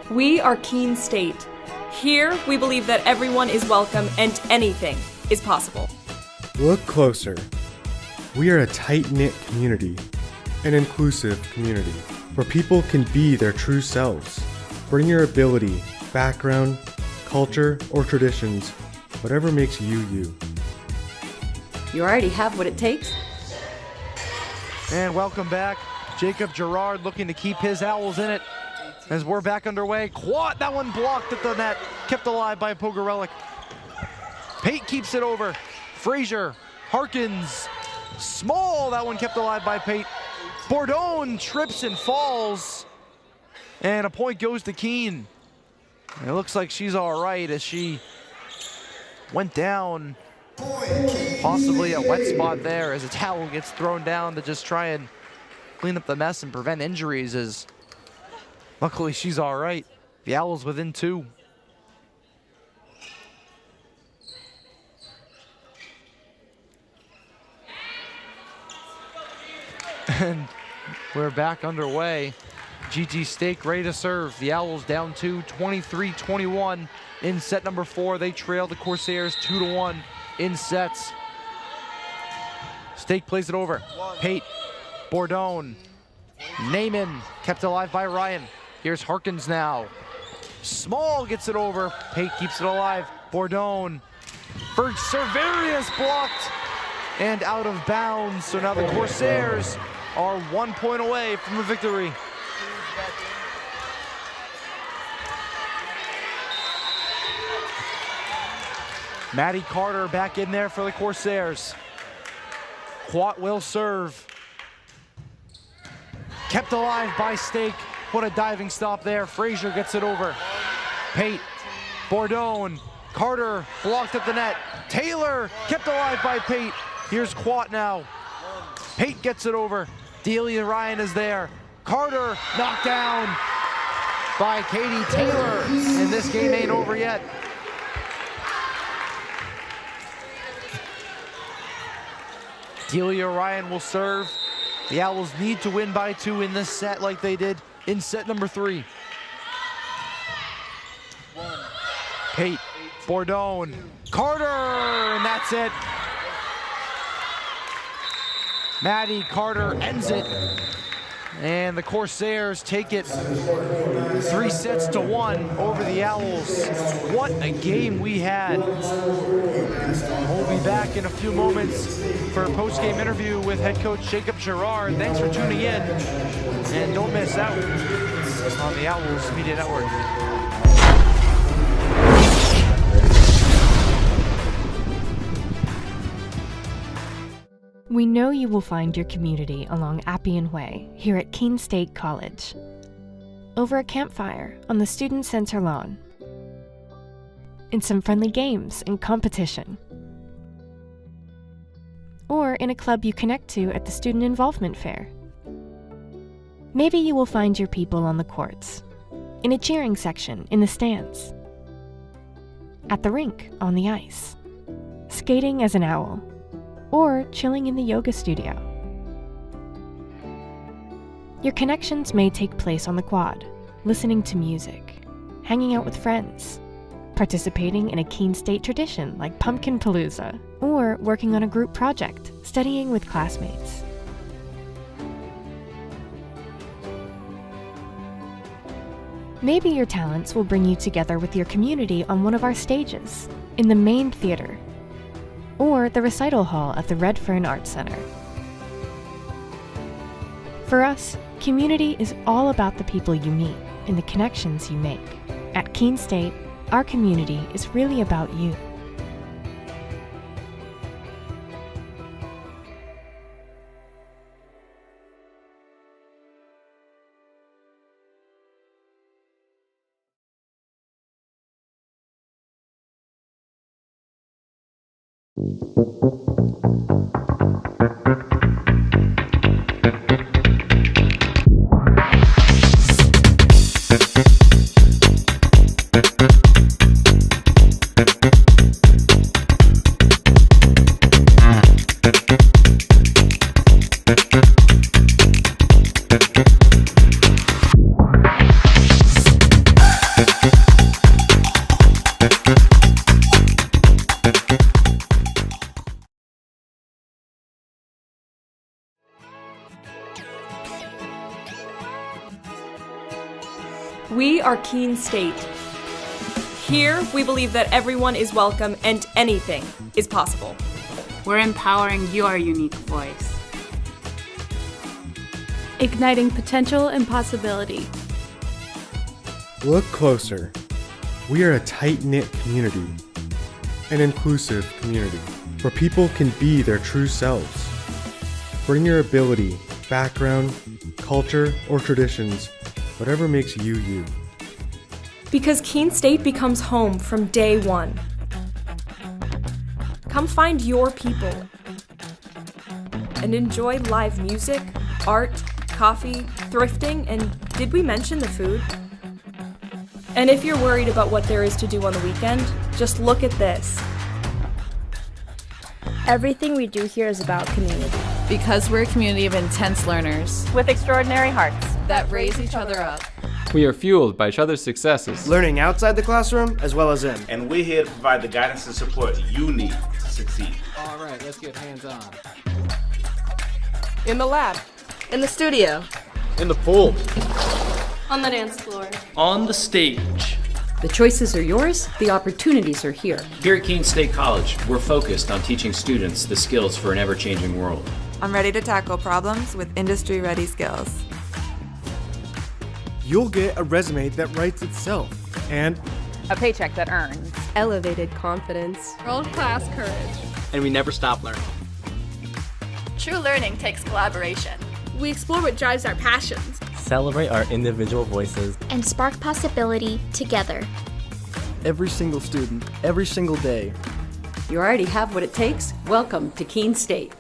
We are Keene State. Here, we believe that everyone is welcome and anything is possible. Look closer. We are a tight-knit community, an inclusive community, where people can be their true selves. Bring your ability, background, culture, or traditions, whatever makes you you. You already have what it takes. And welcome back. Jacob Gerard looking to keep his Owls in it as we're back underway. Quat, that one blocked at the net, kept alive by Pogorelic. Pate keeps it over. Frazier, Harkins, Small, that one kept alive by Pate. Bourdon trips and falls. And a point goes to Keene. It looks like she's all right as she went down. Possibly a wet spot there as a towel gets thrown down to just try and clean up the mess and prevent injuries. As luckily she's all right. The Owls within 2. And we're back underway. GT Stake ready to serve. The Owls down 2, 23-21 in set number 4. They trail the Corsairs 2-1 in sets. Stake plays it over. Pate, Bourdon, Naaman kept alive by Ryan. Here's Harkins now. Small gets it over. Pate keeps it alive. Bourdon. For Cerverius blocked and out of bounds. So now the Corsairs are 1 point away from a victory. Maddie Carter back in there for the Corsairs. Quat will serve. Kept alive by Stake. What a diving stop there. Frazier gets it over. Pate, Bourdon, Carter blocked at the net. Taylor kept alive by Pate. Here's Quat now. Pate gets it over. Delia Ryan is there. Carter knocked down by Katie Taylor. And this game ain't over yet. Delia Ryan will serve. The Owls need to win by 2 in this set like they did in set number 3. Pate, Bourdon, Carter, and that's it. Maddie Carter ends it. And the Corsairs take it 3-1 over the Owls. What a game we had. We'll be back in a few moments for a post-game interview with head coach Jacob Gerard. Thanks for tuning in, and don't miss out on the Owls Media Network. We know you will find your community along Appian Way here at Keene State College. Over a campfire on the Student Center lawn. In some friendly games and competition. Or in a club you connect to at the Student Involvement Fair. Maybe you will find your people on the courts, in a cheering section in the stands, at the rink on the ice, skating as an owl, or chilling in the yoga studio. Your connections may take place on the quad, listening to music, hanging out with friends, participating in a Keene State tradition like Pumpkin Palooza, or working on a group project, studying with classmates. Maybe your talents will bring you together with your community on one of our stages, in the main theater, or the recital hall at the Red Fern Arts Center. For us, community is all about the people you meet and the connections you make. At Keene State, our community is really about you. We are Keene State. Here, we believe that everyone is welcome and anything is possible. We're empowering your unique voice. Igniting potential and possibility. Look closer. We are a tight-knit community, an inclusive community, where people can be their true selves. Bring your ability, background, culture, or traditions, whatever makes you you. Because Keene State becomes home from day one. Come find your people and enjoy live music, art, coffee, thrifting, and did we mention the food? And if you're worried about what there is to do on the weekend, just look at this. Everything we do here is about community. Because we're a community of intense learners With extraordinary hearts that raise each other up. We are fueled by each other's successes. Learning outside the classroom as well as in. And we're here to provide the guidance and support you need to succeed. All right, let's get hands-on. In the lab. In the studio. In the pool. On the dance floor. On the stage. The choices are yours, the opportunities are here. Here at Keene State College, we're focused on teaching students the skills for an ever-changing world. I'm ready to tackle problems with industry-ready skills. You'll get a resume that writes itself and A paycheck that earns. Elevated confidence. World-class courage. And we never stop learning. True learning takes collaboration. We explore what drives our passions. Celebrate our individual voices. And spark possibility together. every single student, every single day. You already have what it takes. Welcome to Keene State.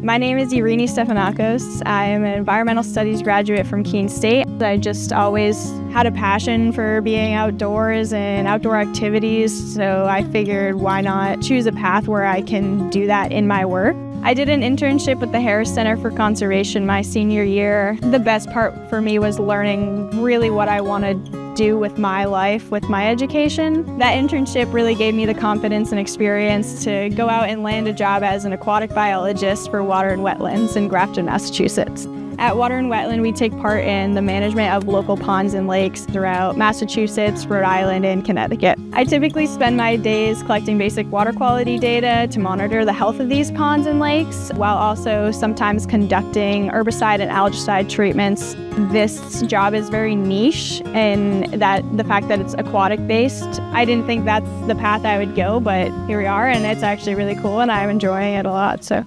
My name is Irene Stefanakos. I am an environmental studies graduate from Keene State. I just always had a passion for being outdoors and outdoor activities, so I figured why not choose a path where I can do that in my work. I did an internship with the Harris Center for Conservation my senior year. The best part for me was learning really what I wanted to do with my life, with my education. That internship really gave me the confidence and experience to go out and land a job as an aquatic biologist for Water and Wetlands in Grafton, Massachusetts. At Water and Wetland, we take part in the management of local ponds and lakes throughout Massachusetts, Rhode Island, and Connecticut. I typically spend my days collecting basic water quality data to monitor the health of these ponds and lakes, while also sometimes conducting herbicide and algicide treatments. This job is very niche, and that the fact that it's aquatic based, I didn't think that's the path I would go, but here we are, and it's actually really cool, and I'm enjoying it a lot. So.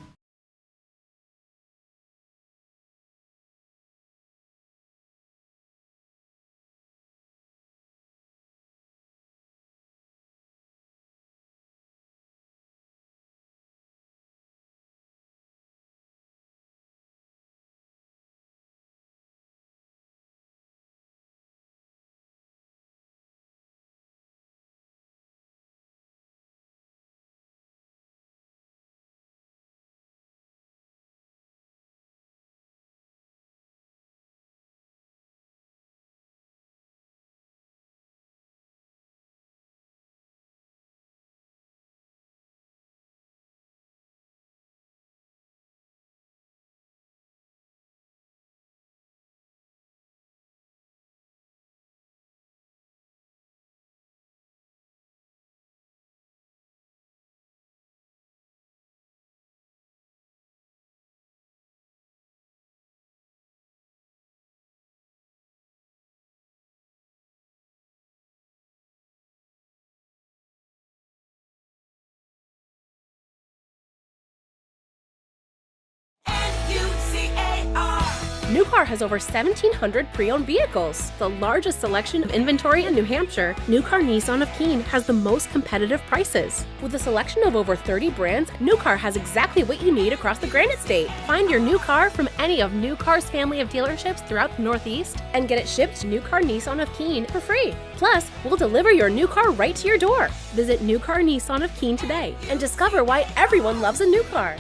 New Car has over 1,700 pre-owned vehicles, the largest selection of inventory in New Hampshire. New Car Nissan of Keene has the most competitive prices. With a selection of over 30 brands, New Car has exactly what you need across the Granite State. Find your new car from any of New Car's family of dealerships throughout the Northeast and get it shipped to New Car Nissan of Keene for free. Plus, we'll deliver your new car right to your door. Visit New Car Nissan of Keene today and discover why everyone loves a new car.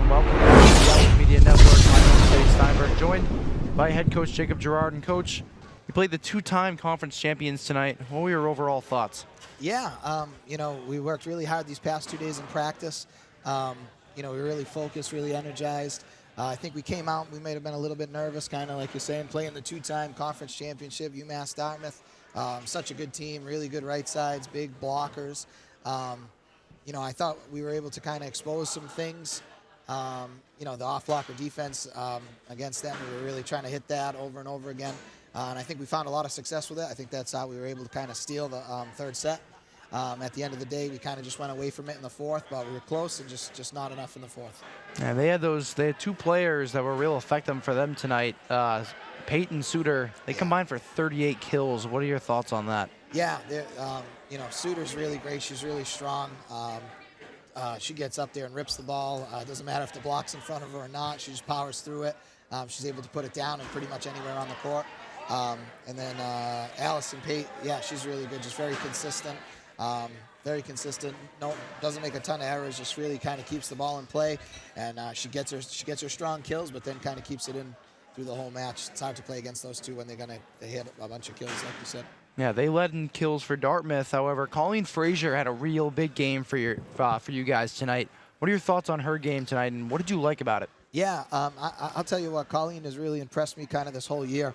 Welcome back to the Owls Media Network. My name is Dave Steinberg, joined by head coach Jacob Gerard. And coach, you played the two-time conference champions tonight. What were your overall thoughts? Yeah, you know, we worked really hard these past 2 days in practice. You know, we were really focused, really energized. I think we came out, we may have been a little bit nervous, kind of like you're saying, playing the two-time conference championship, UMass-Dartmouth. Such a good team, really good right sides, big blockers. You know, I thought we were able to kind of expose some things. You know, the off-blocker defense against them, we were really trying to hit that over and over again. And I think we found a lot of success with it. I think that's how we were able to kind of steal the third set. At the end of the day, we kind of just went away from it in the fourth, but we were close and just not enough in the fourth. And they had two players that were real effective for them tonight. Peyton Suter, they combined for 38 kills. What are your thoughts on that? Yeah, you know, Suter's really great. She's really strong. She gets up there and rips the ball. It doesn't matter if the block's in front of her or not. She just powers through it. She's able to put it down and pretty much anywhere on the court. And then Allison Pate, yeah, she's really good. Just very consistent. Very consistent. No, doesn't make a ton of errors. Just really kind of keeps the ball in play. And she gets her strong kills, but then kind of keeps it in through the whole match. It's hard to play against those two when they hit a bunch of kills, like you said. Yeah, they led in kills for Dartmouth. However, Colleen Frazier had a real big game for you guys tonight. What are your thoughts on her game tonight, and what did you like about it? Yeah, I'll tell you what, Colleen has really impressed me kind of this whole year.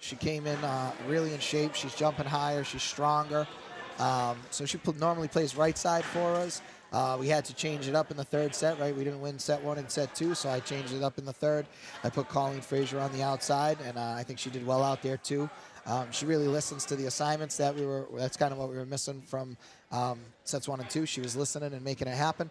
She came in really in shape. She's jumping higher. She's stronger. So she normally plays right side for us. We had to change it up in the third set, right? We didn't win set one and set two, so I changed it up in the third. I put Colleen Frazier on the outside, and I think she did well out there too. She really listens to the assignments that's kind of what we were missing from sets one and two. She was listening and making it happen.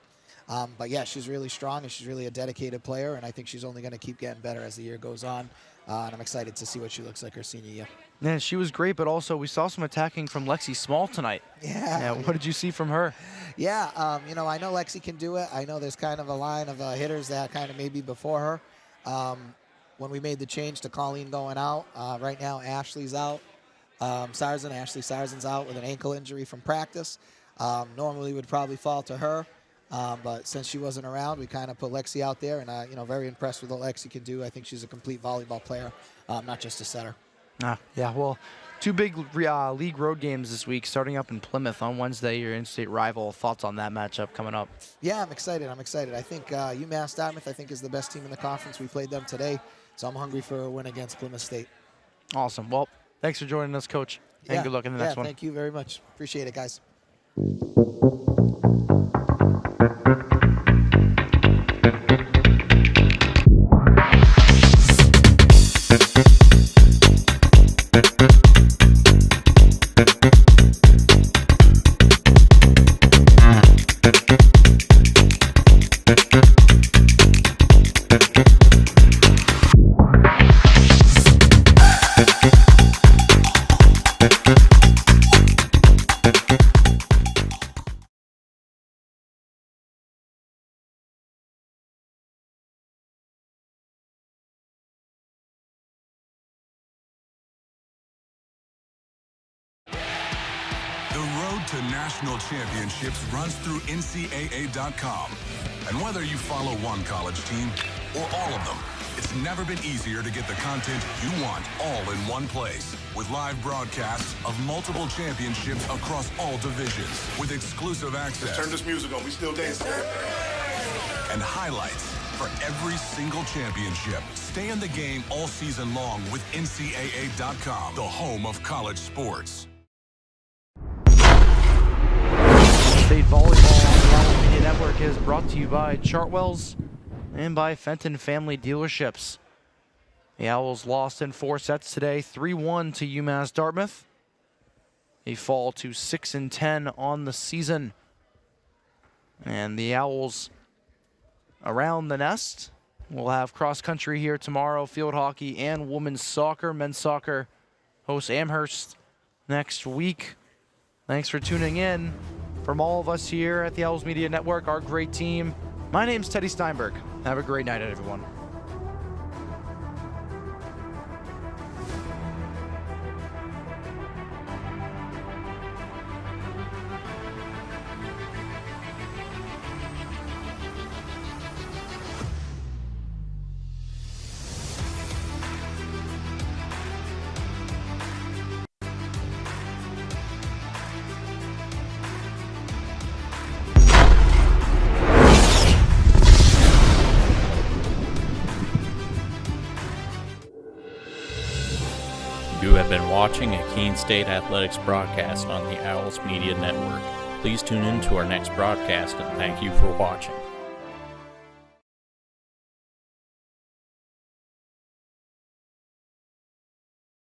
But yeah, she's really strong and she's really a dedicated player, and I think she's only going to keep getting better as the year goes on. And I'm excited to see what she looks like her senior year. Yeah, she was great, but also we saw some attacking from Lexi Small tonight. Yeah. What did you see from her? Yeah, you know, I know Lexi can do it. I know there's kind of a line of hitters that kind of maybe before her. When we made the change to Colleen going out, right now Ashley's out. Ashley Sarzen's out with an ankle injury from practice. Normally would probably fall to her. But since she wasn't around, we kind of put Lexi out there, and you know, very impressed with what Lexi can do. I think she's a complete volleyball player, not just a setter. Yeah, well, two big league road games this week, starting up in Plymouth on Wednesday, your in-state rival. Thoughts on that matchup coming up? Yeah, I'm excited. I think UMass-Dartmouth, I think, is the best team in the conference. We played them today, so I'm hungry for a win against Plymouth State. Awesome. Well, thanks for joining us, Coach, and good luck in the next one. Thank you very much. Appreciate it, guys. to national championships runs through NCAA.com. And whether you follow one college team or all of them, it's never been easier to get the content you want all in one place. With live broadcasts of multiple championships across all divisions, with exclusive access. Turn this music on, we still dancing. And highlights for every single championship. Stay in the game all season long with NCAA.com, the home of college sports. State Volleyball on the Owls Media Network is brought to you by Chartwell's and by Fenton Family Dealerships. The Owls lost in 4 sets today, 3-1 to UMass-Dartmouth. They fall to 6-10 on the season. And the Owls around the nest. We'll have cross country here tomorrow, field hockey and women's soccer. Men's soccer hosts Amherst next week. Thanks for tuning in. From all of us here at the Owls Media Network, our great team, my name's Teddy Steinberg. Have a great night, everyone. You have been watching a Keene State Athletics broadcast on the Owls Media Network. Please tune in to our next broadcast and thank you for watching.